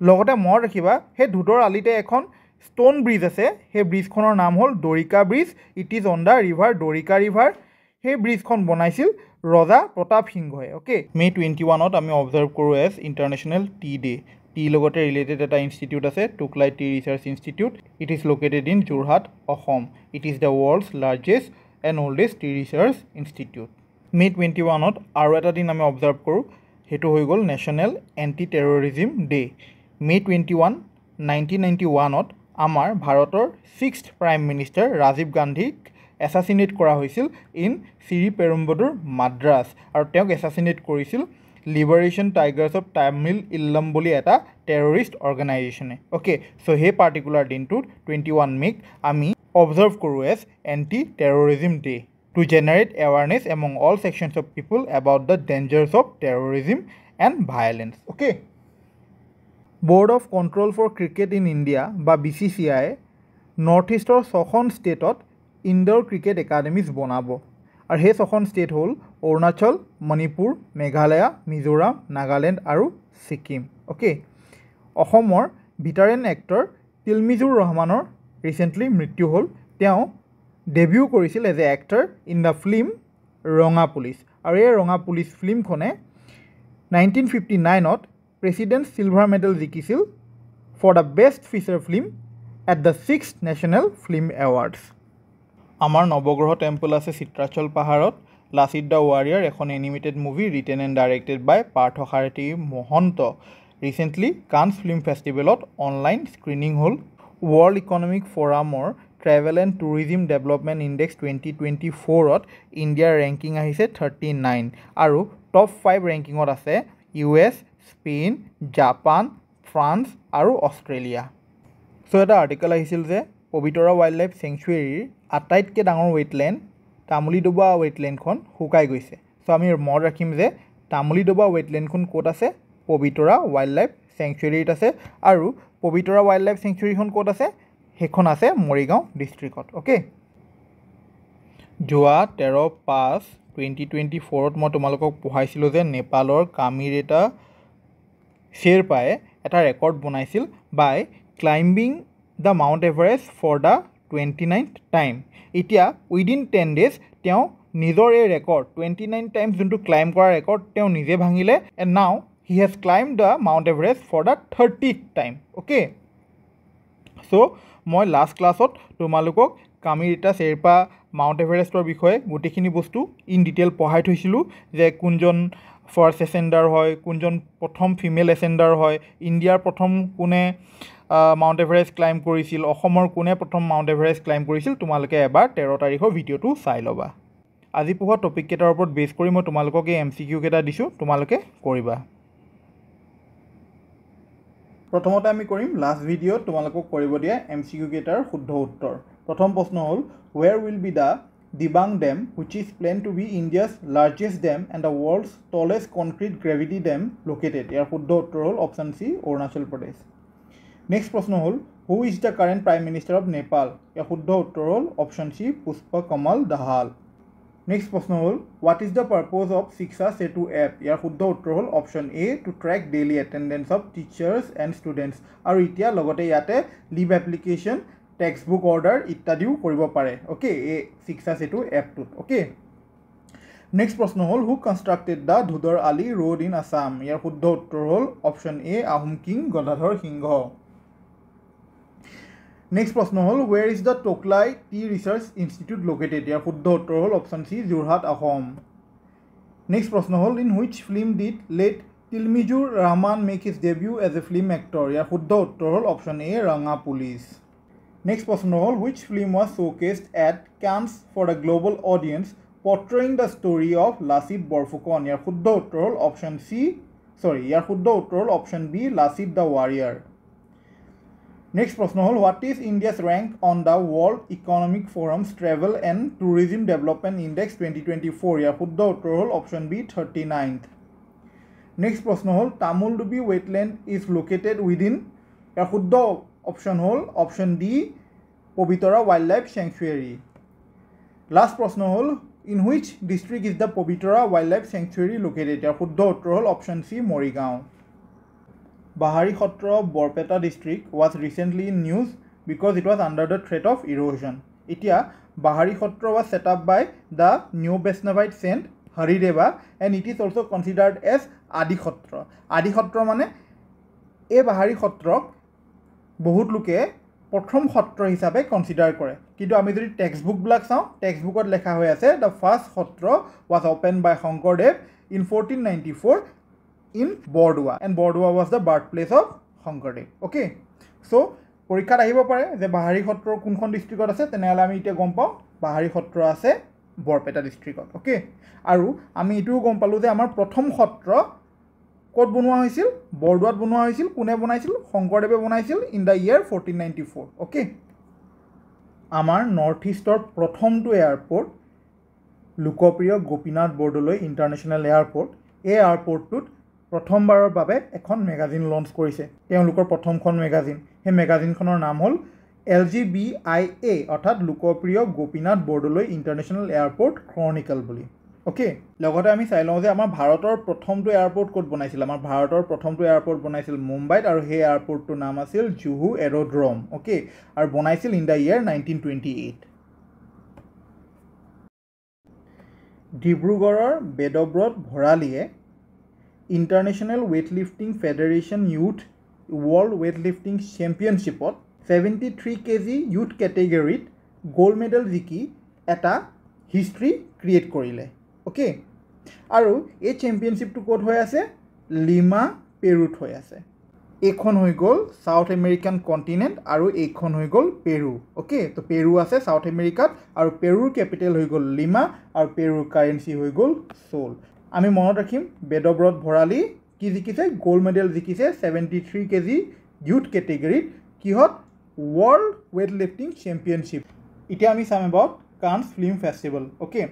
লগতে মনত ৰাখিবা, সেই ধুদৰ-আলিতে এখন ষ্ট'ন ব্ৰিজ আছে, সেই ব্ৰিজখনৰ নাম হ'ল Darika bridge. It is on the river Darika river. সেই ব্ৰিজখন বনাইছিল ৰজা প্ৰতাপ সিংহই। অ'কে, মে' 21ত আমি অবজাৰ্ভ কৰোঁ as international tea day. Tea লগতে ৰিলেটেড এটা ইনষ্টিটিউট আছে, Tocklai tea research institute. It is located in Jorhat, Assam. It is the world's largest and oldest tea research institute. May' 21ত আৰু এটা দিন আমি অবজাৰ্ভ কৰোঁ, সেইটো হৈ গ'ল national anti terrorism day'. May' 21, 1991ত আমাৰ ভাৰতৰ 6th প্ৰাইম মিনিষ্টাৰ ৰাজীৱ গান্ধীক এছাচিনেট কৰা হৈছিল ইন শ্ৰীপেৰুম্বদুৰ মাদ্ৰাছ আৰু তেওঁক এছাচিনেট কৰিছিল লিবাৰেশ্যন টাইগাৰ্ছ অফ তামিল ইল্লাম বুলি এটা টেৰৰিষ্ট অৰ্গেনাইজেশ্যনে অ'কে চ' সেই পাৰ্টিকুলাৰ দিনটোত 21 মে'ক আমি অবজাৰ্ভ কৰোঁ as anti terrorism day to generate awareness among all sections of people about the dangers of terrorism and violence okay board of control for cricket in India বা BCCI north ইষ্টৰ 6খন ষ্টেটত indoor cricket একাডেমিজ বনাব আৰু সেই 6খন state হ'ল অৰুণাচল মণিপুৰ মেঘালয় মিজোৰাম নাগালেণ্ড আৰু Sikkim okay অসমৰ ভিটাৰেন actor তিলমিজুৰ ৰহমানৰ ৰিচেণ্টলি মৃত্যু হ'ল তেওঁ ডেবিউ কৰিছিল as a actor in the film Ronga Police আৰু এই ৰঙা পুলিচ ফিল্মখনে 1959ত প্ৰেচিডেণ্ট চিলভাৰ মেডেল জিকিছিল for the best feature film at the 6th national film awards আমাৰ নৱগ্ৰহ টেম্পল আছে চিত্ৰাচল পাহাৰত লাচিত দ্য ৱাৰিয়াৰ এখন animated movie written and directed by Partha Sarathi Mahanta recently Cannes film ফেষ্টিভেলত অনলাইন স্ক্ৰিনিং হ'ল ৱৰ্ল্ড ইকনমিক ফ'ৰামৰ travel and tourism development index 2024ত ইণ্ডিয়াৰ ranking আহিছে 39 আৰু টপ 5 ৰেংকিঙত আছে US স্পেইন জাপান ফ্ৰান্স আৰু অষ্ট্ৰেলিয়া চ' এটা আৰ্টিকেল আহিছিল যে পবিতৰা ৱাইল্ড লাইফ চেংচুৱেৰীৰ আটাইতকৈ ডাঙৰ ৱেটলেণ্ড তামুলীডোবা ৱেটলেণ্ডখন শুকাই গৈছে চ' আমি মনত ৰাখিম যে তামুলীডোবা ৱেটলেণ্ডখন ক'ত আছে পবিতৰা ৱাইল্ড লাইফ চেংচুৱেৰীত আছে আৰু পবিতৰা ৱাইল্ড লাইফ চেংচুৱেৰীখন ক'ত আছে সেইখন আছে মৰিগাঁও ডিষ্ট্ৰিক্টত অ'কে যোৱা 13/5/2024ত মই তোমালোকক পঢ়াইছিলোঁ যে নেপালৰ কামিৰেটা শ্বেৰপাই এটা ৰেকৰ্ড বনাইছিল by climbing the mount Everest for the 29th time এতিয়া উইদিন 10 days তেওঁ নিজৰ এই ৰেকৰ্ড 29 টাইমছ যোনটো ক্লাইম্ব কৰা ৰেকৰ্ড তেওঁ নিজে ভাঙিলে and now he has climb the mount Everest for the 30th time okay so' মই লাষ্ট ক্লাছত তোমালোকক কামিৰিটা শ্বেৰপা মাউণ্ট এভাৰেষ্টৰ বিষয়ে গোটেইখিনি বস্তু ইন ডিটেইল পঢ়াই থৈছিলোঁ যে কোনজন ফাৰ্ষ্ট এচেণ্ডাৰ হয় কোনজন প্ৰথম ফিমেল এচেণ্ডাৰ হয় ইণ্ডিয়াৰ প্ৰথম কোনে মাউণ্ট এভাৰেষ্ট ক্লাইম্ব কৰিছিল অসমৰ কোনে প্ৰথম মাউণ্ট এভাৰেষ্ট ক্লাইম্ব কৰিছিল তোমালোকে এবাৰ 13 তাৰিখৰ ভিডিঅ'টো চাই ল'বা আজি পঢ়োৱা টপিক কেইটাৰ ওপৰত বেছ কৰি মই তোমালোকক এই MCQ কেইটা দিছোঁ তোমালোকে কৰিবা প্ৰথমতে আমি কৰিম লাষ্ট ভিডিঅ'ত তোমালোকক কৰিব দিয়া MCQ কেইটাৰ শুদ্ধ উত্তৰ প্ৰথম প্ৰশ্ন হ'ল where will be the Dibang Dam which is planned to be India's largest dam and the world's tallest concrete gravity dam located ইয়াৰ শুদ্ধ উত্তৰ হ'ল option C Arunachal Pradesh next প্ৰশ্ন হ'ল who is the current prime minister of Nepal ইয়াৰ শুদ্ধ উত্তৰ হ'ল option C Pushpa Kamal Dahal next প্ৰশ্ন হ'ল what is the purpose of Shiksha Setu app ইয়াৰ শুদ্ধ উত্তৰ হ'ল option A to track daily attendance of teachers and students আৰু এতিয়া লগতে ইয়াতে leave application text book order ইত্যাদিও কৰিব পাৰে অ'কে এই শিক্ষা সেতু এপটোত অ'কে নেক্সট প্ৰশ্ন হ'ল who constructed the Dhodar Ali road in Assam ইয়াৰ শুদ্ধ উত্তৰ হ'ল option A Ahom king Gadadhar Singha next প্ৰশ্ন হ'ল where is the Tocklai tea research institute located ইয়াৰ শুদ্ধ উত্তৰ হ'ল option C Jorhat Assam next প্ৰশ্ন হ'ল in which film did late Tilmizur Rahman make his debut as a film actor ইয়াৰ শুদ্ধ উত্তৰ হ'ল অপশ্যন এ ৰঙা পুলিচ নেক্সট প্ৰশ্ন হ'ল which film was showcased at Cannes for the global audience portraying the story of Lachit Borphukan ইয়াৰ শুদ্ধ উত্তৰ হ'ল অপশ্যন চি ইয়াৰ শুদ্ধ উত্তৰ হ'ল option B Lachit the warrior next প্ৰশ্ন হ'ল what is India's rank on the world economic forum's travel and tourism development index 2024 ইয়াৰ শুদ্ধ উত্তৰ হ'ল অপশ্যন বি 39th নেক্সট প্ৰশ্ন হ'ল Tamuldubi wetland is located within ইয়াৰ শুদ্ধ অপশ্যন হ'ল option D Pobitora wild life sanctuary last প্ৰশ্ন হ'ল in which district is the Pobitora wild life sanctuary located ইয়াৰ শুদ্ধ উত্তৰ হ'ল option C Morigaon Bahari Satra Barpeta district was recently in news because it was under the threat of erosion এতিয়া Bahari Satra was set up by the new Vaishnavite saint Harideva and it is also' considered as Adi Satra মানে এই বাহাৰী সত্ৰক বহুত লোকে প্ৰথম সত্ৰ হিচাপে কনচিডাৰ কৰে কিন্তু আমি যদি টেক্সট বুকবিলাক চাওঁ টেক্সট বুকত লেখা হৈ আছে the first satra was open by Shankardev in 1494 in Bardowa and Bardowa was the birth place of Shankardev okay so' পৰীক্ষাত আহিব পাৰে যে বাহাৰী সত্ৰৰ কোনখন ডিষ্ট্ৰিক্টত আছে তেনেহ'লে আমি এতিয়া গম পাওঁ পাহাৰী সত্ৰ আছে বৰপেটা ডিষ্ট্ৰিক্টত ওকে আৰু আমি এইটোও গম পালোঁ যে আমাৰ প্ৰথম সত্ৰ ক'ত বনোৱা হৈছিল বৰদোৱাত বনোৱা হৈছিল কোনে বনাইছিল শংকৰদেৱে বনাইছিল ইন দ্য ইয়াৰ 1494 ওকে আমাৰ নৰ্থ ইষ্টৰ প্ৰথমটো এয়াৰপৰ্ট লোকপ্ৰিয় গোপীনাথ বৰদলৈ ইণ্টাৰনেশ্যনেল এয়াৰপৰ্ট এই এয়াৰপৰ্টটোত প্ৰথমবাৰৰ বাবে এখন মেগাজিন লঞ্চ কৰিছে তেওঁলোকৰ প্ৰথমখন মেগাজিন সেই মেগাজিনখনৰ নাম হ'ল LGBIA অৰ্থাৎ Lokopriya Gopinath Bordoloi international airport chronicle বুলি ওকে লগতে আমি চাই লওঁ যে আমাৰ ভাৰতৰ প্ৰথমটো এয়াৰপৰ্ট ক'ত বনাইছিল আমাৰ ভাৰতৰ প্ৰথমটো এয়াৰপৰ্ট বনাইছিল মুম্বাইত আৰু সেই এয়াৰপৰ্টটোৰ নাম আছিল জুহু এৰ'ড্ৰম ওকে আৰু বনাইছিল ইন দ্য ইয়াৰ 1928 ডিব্ৰুগড়ৰ বেদব্ৰত ভৰালীয়ে ইণ্টাৰনেশ্যনেল ৱেইটলিফটিং ফেডাৰেশ্যন ইউথ ৱৰ্ল্ড ৱেইটলিফটিং চেম্পিয়নশ্বিপত 73 kg ইউথ কেটেগৰীত গোল্ড মেডেল জিকি এটা হিষ্ট্ৰী ক্ৰিয়েট কৰিলে ওকে আৰু এই চেম্পিয়নশ্বিপটো ক'ত হৈ আছে লিমা পেৰুত হৈ আছে এইখন হৈ গ'ল সাউথ আমেৰিকান কণ্টিনেণ্ট আৰু এইখন হৈ গ'ল পেৰু ওকে তো পেৰু আছে সাউথ আমেৰিকাত আৰু পেৰুৰ কেপিটেল হৈ গ'ল লিমা আৰু পেৰুৰ কাৰেঞ্চি হৈ গ'ল সোল আমি মনত ৰাখিম বেদব্ৰত ভৰালী কি জিকিছে গোল্ড মেডেল জিকিছে 73 kg ইউথ কেটেগৰীত কিহত ৱৰ্ল্ড ৱেইটলিফটিং চেম্পিয়নশ্বিপ এতিয়া আমি চাম about Cannes film festival okay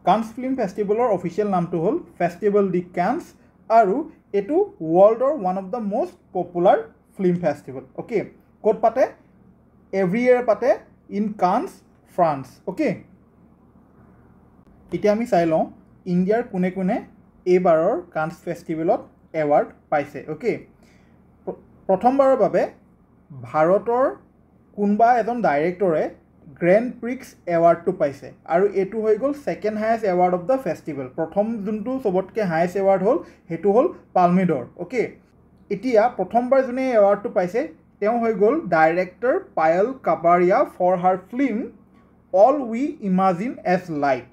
Cannes film ফেষ্টিভেলৰ অফিচিয়েল নামটো হ'ল ফেষ্টিভেল ডি কান্স আৰু এইটো ৱৰ্ল্ডৰ one of the most popular film festival okay ক'ত পাতে এভৰি ইয়েৰ পাতে ইন কান্স ফ্ৰান্স ওকে এতিয়া আমি চাই লওঁ ইণ্ডিয়াৰ কোনে কোনে এইবাৰৰ কান্স ফেষ্টিভেলত এৱাৰ্ড পাইছে ওকে প্ৰথমবাৰৰ বাবে ভাৰতৰ কোনোবা এজন ডাইৰেক্টৰে গ্ৰেণ্ড প্ৰিক্স এৱাৰ্ডটো পাইছে আৰু এইটো হৈ গ'ল second highest award of the festival প্ৰথম যোনটো চবতকৈ হায়েষ্ট এৱাৰ্ড হ'ল সেইটো হ'ল পালমেডৰ ওকে এতিয়া প্ৰথমবাৰ যোনে এৱাৰ্ডটো পাইছে তেওঁ হৈ গ'ল director Payal Kapadia for her film all we imagine as light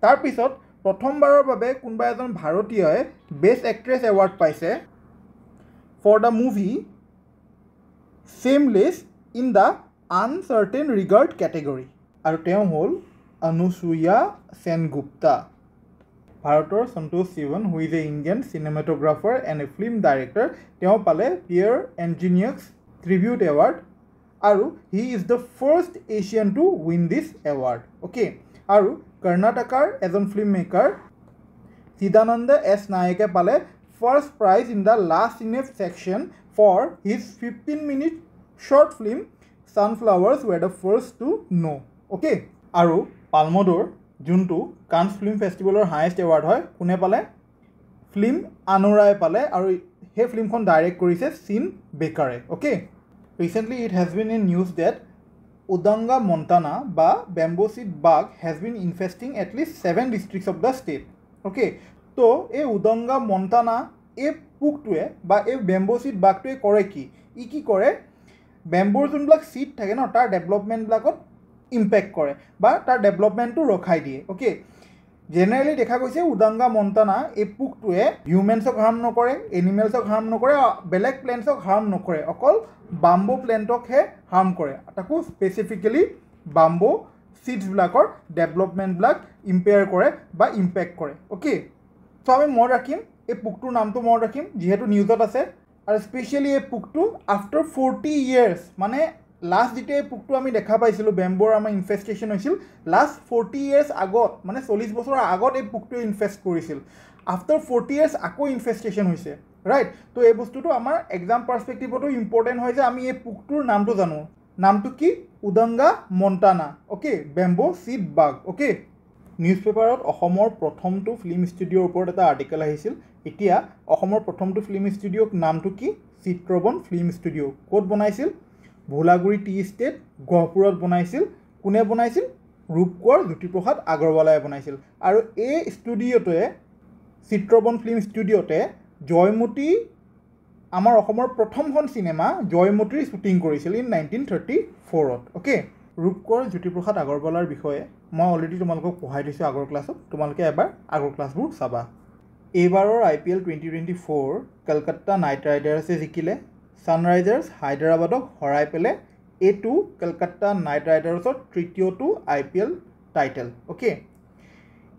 তাৰপিছত প্ৰথমবাৰৰ বাবে কোনোবা এজন ভাৰতীয়ই বেষ্ট এক্ট্ৰেছ এৱাৰ্ড পাইছে for the movie shameless in the Un Certain Regard category আৰু তেওঁ হ'ল অনুসূয়া সেনগুপ্তা ভাৰতৰ Santosh Sivan who is a Indian cinematographer and a film director তেওঁ পালে পিয়েৰ এঞ্জিনিয়াৰ্ছ ট্ৰিবিউট এৱাৰ্ড আৰু he is the first Asian to win this award okay আৰু কৰ্ণাটকাৰ এজন film maker Chidananda S নায়কে পালে first prize in the last cine section for his 15-minute short film sunflowers were the first to know' okay আৰু পালমডৰ যোনটো Cannes film ফেষ্টিভেলৰ highest award হয় কোনে পালে ফিল্ম আনোৰাই পালে আৰু সেই ফিল্মখন ডাইৰেক্ট কৰিছে চিন বেকাৰে okay recently it has been in news that Udonga montana বা bamboo seed bug has been infesting at least 7 districts of the state okay তো এই উদংগা মণ্টানা এই পোকটোৱে বা এই বেম্ব'চিড বাগটোৱে কৰে কি কৰে বেম্ব'ৰ যোনবিলাক চিড থাকে ন তাৰ ডেভেলপমেণ্টবিলাকত ইম্পেক্ট কৰে বা তাৰ ডেভেলপমেণ্টটো ৰখাই দিয়ে অ'কে জেনেৰেলি দেখা গৈছে উদংগা মণ্টানা এই পোকটোৱে হিউমেনছক হাৰ্ম নকৰে এনিমেলছক হাৰ্ম নকৰে বেলেগ প্লেণ্টছক হাৰ্ম নকৰে অকল বাম্বো প্লেণ্টকহে হাৰ্ম কৰে তাকো স্পেচিফিকেলি বাম্বো চিডছবিলাকৰ ডেভেলপমেণ্টবিলাক ইম্পেয়াৰ কৰে বা ইম্পেক্ট কৰে অ'কে চ' আমি মনত ৰাখিম এই পোকটোৰ নামটো মনত ৰাখিম যিহেতু নিউজত আছে আৰু স্পেচিয়েলি এই পোকটো আফটাৰ 40 years মানে লাষ্ট যেতিয়া এই পোকটো আমি দেখা পাইছিলোঁ বেম্ব'ৰ আমাৰ ইনফেষ্টেশ্যন হৈছিল লাষ্ট 40 years আগত মানে 40 বছৰৰ আগত এই পোকটোৱে ইনফেষ্ট কৰিছিল আফটাৰ 40 years আকৌ ইনফেষ্টেশ্যন হৈছে ৰাইট তো এই বস্তুটো আমাৰ এক্সাম পাৰ্চপেক্টিভতো ইম্পৰ্টেণ্ট হয় যে আমি এই পোকটোৰ নামটো জানো নামটো কি উদংগা মণ্টানা অ'কে বেম্বো চিড বাগ অ'কে নিউজ পেপাৰত অসমৰ প্ৰথমটো ফিল্ম ষ্টুডিঅ'ৰ ওপৰত এটা আৰ্টিকেল আহিছিল এতিয়া অসমৰ প্ৰথমটো ফিল্ম ষ্টুডিঅ'ৰ নামটো কি চিত্ৰবন ফিল্ম ষ্টুডিঅ' ক'ত বনাইছিল ভোলাগুৰি টি ষ্টেট গহপুৰত বনাইছিল কোনে বনাইছিল ৰূপকোঁৱৰ জ্যোতিপ্ৰসাদ আগৰৱালাই বনাইছিল আৰু এই ষ্টুডিঅ'টোৱে চিত্ৰবন ফিল্ম ষ্টুডিঅ'তে জয়মতী আমাৰ অসমৰ প্ৰথমখন চিনেমা জয়মতীৰ শ্বুটিং কৰিছিল ইন 1934ত অ'কে ৰূপকোঁৱৰ জ্যোতিপ্ৰসাদ আগৰৱালাৰ বিষয়ে মই অলৰেডি তোমালোকক পঢ়াই দিছোঁ আগৰ ক্লাছত তোমালোকে এবাৰ আগৰ ক্লাছবোৰ চাবা এইবাৰৰ IPL 2024 কলকাতা নাইট ৰাইডাৰ্ছে জিকিলে ছানৰাইজাৰ্ছ হায়দৰাবাদক হৰাই পেলাই এইটো কলকাতা নাইট ৰাইডাৰ্ছৰ তৃতীয়টো IPL টাইটেল ওকে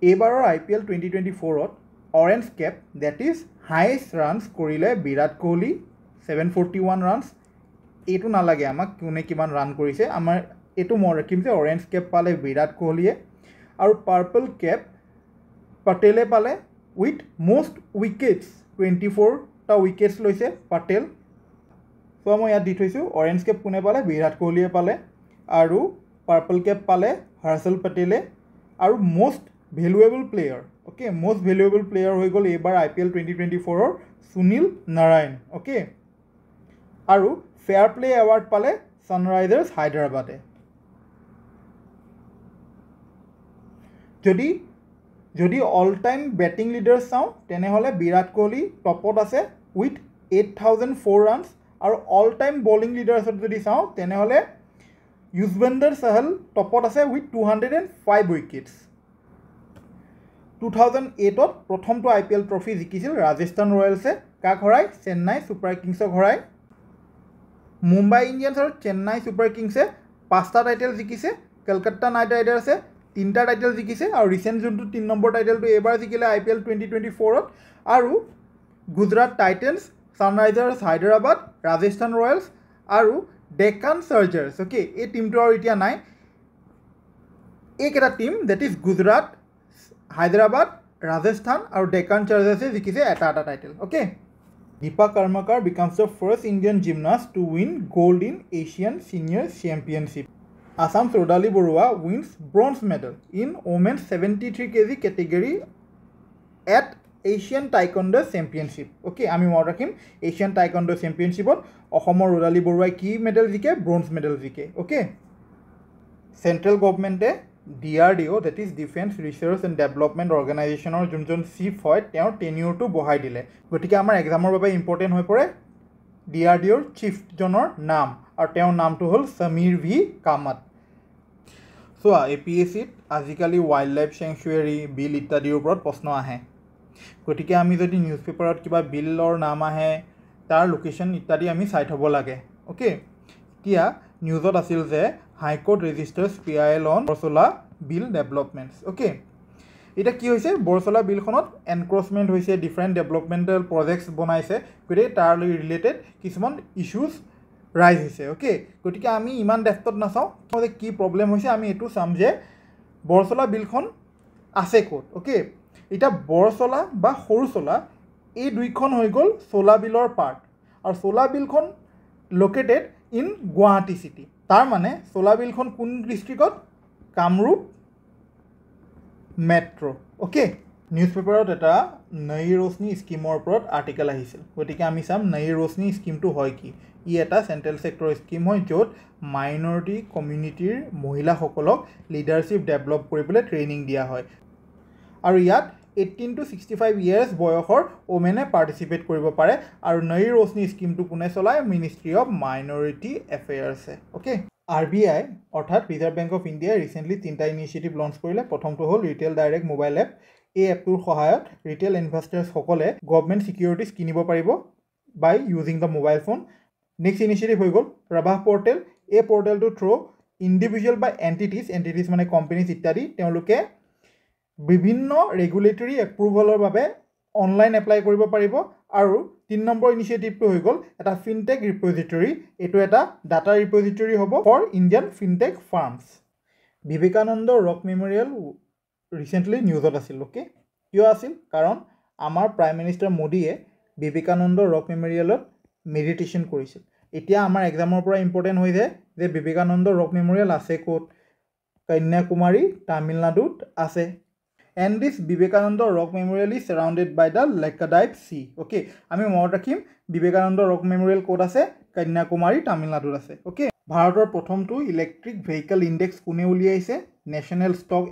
এইবাৰৰ IPL 2024ত orange cap that is highest runs কৰিলে বিৰাট কোহলি 741 ৰানছ এইটো নালাগে আমাক কোনে কিমান ৰান কৰিছে আমাৰ এইটো মই ৰাখিম যে অৰেঞ্জ কেপ পালে বিৰাট কোহলিয়ে আৰু পাৰ্পল কেপ পটেলে পালে উইথ most wickets 24টা উইকেটছ লৈছে পটেল চ' মই ইয়াত দি থৈছোঁ অৰেঞ্জ কেপ কোনে পালে বিৰাট কোহলিয়ে পালে আৰু পাৰ্পল কেপ পালে হৰ্ষল পটেলে আৰু most valuable player okay most valuable player হৈ গ'ল এইবাৰ IPL 2024ৰ সুনীল নাৰায়ণ okay আৰু ফেয়াৰ প্লে এৱাৰ্ড পালে ছানৰাইজাৰ্ছ হায়দৰাবাদে যদি অল টাইম বেটিং লিডাৰ চাওঁ তেনেহ'লে বিৰাট কোহলি টপত আছে উইথ 8004 ৰানছ আৰু অল টাইম বলিং লিডাৰ্ছত যদি চাওঁ তেনেহ'লে যুজবেন্দ্ৰ চাহল টপত আছে উইথ 205 উইকেটছ 2008ত প্ৰথমটো IPL ট্ৰফি জিকিছিল ৰাজস্থান ৰয়েলছে কাক হৰাই চেন্নাই ছুপাৰ কিংছক হৰাই মুম্বাই ইণ্ডিয়ানছ আৰু চেন্নাই ছুপাৰ কিংছে 5টা টাইটেল জিকিছে কলকাতা নাইট ৰাইডাৰ্ছে 3টা টাইটেল জিকিছে আৰু ৰিচেণ্ট যোনটো 3 নম্বৰ টাইটেলটো এইবাৰ জিকিলে IPL 2024ত আৰু Gujarat titans Sunrisers Hyderabad Rajasthan Royals আৰু ডেকান চাৰ্জাৰ্ছ অ'কে এই টিমটো আৰু এতিয়া নাই এইকেইটা team that is Gujarat Hyderabad Rajasthan আৰু ডেকান চাৰ্জাৰ্ছে জিকিছে এটা title okay Dipa Karmakar becomes the first Indian gymnast to win gold in Asian Senior Championship. Assam Rodali Borua wins bronze medal in women's 73 kg category at Asian Taekwondo Championship. Okay, আমি মনত ৰাখিম Asian Taekwondo Championshipত অসমৰ ৰোডালী বৰুৱাই কি medal জিকে bronze medal জিকে okay central গভৰ্ণমেণ্টে DRDO that is Defense Research and Development Organizationৰ যোনজন চিফ হয় তেওঁৰ টেনিয়ৰটো বঢ়াই দিলে গতিকে আমাৰ এক্সামৰ বাবে ইম্পৰ্টেণ্ট হৈ পৰে DRDOৰ চিফজনৰ নাম আৰু তেওঁৰ নামটো হ'ল সমীৰ ভি কামত চোৱা APSCত আজিকালি ৱাইল্ড লাইফ চেংচুৱেৰী বিল ইত্যাদিৰ ওপৰত প্ৰশ্ন আহে গতিকে আমি যদি নিউজ পেপাৰত কিবা বিলৰ নাম আহে তাৰ লোকেশ্যন ইত্যাদি আমি চাই থ'ব লাগে অ'কে এতিয়া নিউজত আছিল যে high court registers PIL on Borsola Beel developments okay এতিয়া কি হৈছে বৰচলা বিলখনত এনক্ৰচমেণ্ট হৈছে ডিফাৰেণ্ট ডেভেলপমেণ্টেল প্ৰজেক্টছ বনাইছে গতিকে তাৰ ৰিলেটেড কিছুমান ইছ্যুজ ৰাইজ হৈছে অ'কে গতিকে আমি ইমান ডেফটত নাচাওঁ যে কি প্ৰব্লেম হৈছে আমি এইটো চাম যে বৰচলা বিলখন আছে ক'ত অ'কে এতিয়া বৰচলা বা সৰুচলা এই দুইখন হৈ গ'ল চলা বিলৰ পাৰ্ট আৰু চলা বিলখন লোকেটেড ইন গুৱাহাটী চিটি তাৰ মানে চলা বিলখন কোন ডিষ্ট্ৰিক্টত কামৰূপ মেট্ৰ' অ'কে নিউজ পেপাৰত এটা নই ৰোশনী স্কিমৰ ওপৰত আৰ্টিকেল আহিছিল গতিকে আমি চাম নই ৰোশনী স্কিমটো হয় কি ই এটা চেণ্ট্ৰেল ছেক্টৰ স্কিম হয় য'ত মাইনৰিটি কমিউনিটিৰ মহিলাসকলক লিডাৰশ্বিপ ডেভেলপ কৰিবলৈ ট্ৰেইনিং দিয়া হয় আৰু ইয়াত 18 to 65 years বয়সৰ ওমেনে পাৰ্টিচিপেট কৰিব পাৰে আৰু নই ৰোশনী স্কিমটো কোনে চলায় মিনিষ্ট্ৰী অফ মাইনৰিটি এফেয়াৰ্ছে অ'কে RBI অৰ্থাৎ ৰিজাৰ্ভ বেংক অফ ইণ্ডিয়াই ৰিচেণ্টলি 3টা ইনিচিয়েটিভ লঞ্চ কৰিলে প্ৰথমটো হ'ল ৰিটেইল ডাইৰেক্ট মোবাইল এপ এই এপটোৰ সহায়ত ৰিটেইল ইনভেষ্টাৰ্ছসকলে গভৰ্ণমেণ্ট ছিকিউৰিটিজ কিনিব পাৰিব by using the mobile phone next initiative হৈ গ'ল প্ৰভাস পৰ্টেল এই পৰ্টেলটো থ্ৰু ইণ্ডিভিজুৱেল বা এণ্টিটিজ মানে কোম্পানীজ ইত্যাদি তেওঁলোকে বিভিন্ন ৰেগুলেটৰী এপ্ৰুভেলৰ বাবে অনলাইন এপ্লাই কৰিব পাৰিব আৰু 3 নম্বৰ ইনিচিয়েটিভটো হৈ গ'ল এটা ফিনটেক ৰিপজিটৰী এইটো এটা ডাটা ৰিপজিটৰী হ'ব for Indian fintech firms Vivekananda rock memorial recently নিউজত আছিল অ'কে কিয় আছিল কাৰণ আমাৰ প্ৰাইম মিনিষ্টাৰ মোদীয়ে বিবেকানন্দ ৰক মেমৰিয়েলত মেডিটেশ্যন কৰিছিল এতিয়া আমাৰ এক্সামৰ পৰা ইম্পৰ্টেণ্ট হৈ যায় যে বিবেকানন্দ ৰক মেমৰিয়েল আছে ক'ত কন্যাকুমাৰী তামিলনাডুত আছে and this Vivekananda Rock Memorial is surrounded by the Lakshadweep Sea okay আমি মনত ৰাখিম বিবেকানন্দ ৰক মেমৰিয়েল ক'ত আছে কন্যাকুমাৰী তামিলনাডুত আছে okay ভাৰতৰ প্ৰথমটো ইলেক্ট্ৰিক ভেহিকল ইণ্ডেক্স কোনে উলিয়াইছে national stock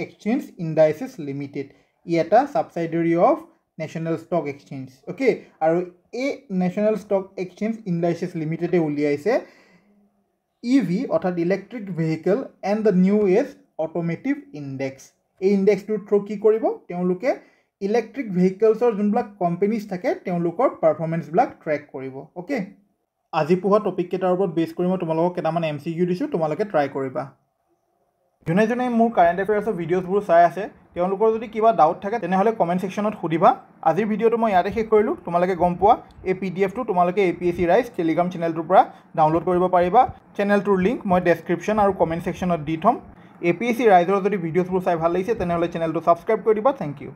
exchange indices limited ই এটা subsidiary of national stock exchange okay আৰু এই নেশ্যনেল ষ্টক এক্সচেঞ্জ ইণ্ডাইচেছ লিমিটেডে উলিয়াইছে EV অৰ্থাৎ electric vehicle and the new age automotive index এই ইণ্ডেক্সটোৰ থ্ৰু কি কৰিব তেওঁলোকে ইলেক্ট্ৰিক ভেহিকলছৰ যোনবিলাক কোম্পানীজ থাকে তেওঁলোকৰ পাৰফৰ্মেঞ্চবিলাক ট্ৰেক কৰিব অ'কে আজি পঢ়া টপিক কেইটাৰ ওপৰত বেছ কৰি মই তোমালোকক কেইটামান MCQ দিছোঁ তোমালোকে ট্ৰাই কৰিবা যোনে যোনে মোৰ কাৰেণ্ট এফেয়াৰ্ছৰ ভিডিঅ'জবোৰ চাই আছে তেওঁলোকৰ যদি কিবা ডাউট থাকে তেনেহ'লে কমেণ্ট ছেকশ্যনত সুধিবা। আজিৰ ভিডিঅ'টো মই ইয়াতে শেষ কৰিলোঁ। তোমালোকে গম পোৱা এই PDF টো তোমালোকে APSC ৰাইজ টেলিগ্ৰাম চেনেলটোৰ পৰা ডাউনলোড কৰিব পাৰিবা। চেনেলটোৰ লিংক মই ডেছক্ৰিপশ্যন আৰু কমেণ্ট ছেকশ্যনত দি থ'ম। APSC ৰাইজৰ যদি ভিডিঅ'জবোৰ চাই ভাল লাগিছে তেনেহ'লে চেনেলটো ছাবস্ক্ৰাইব কৰি দিবা। Thank U.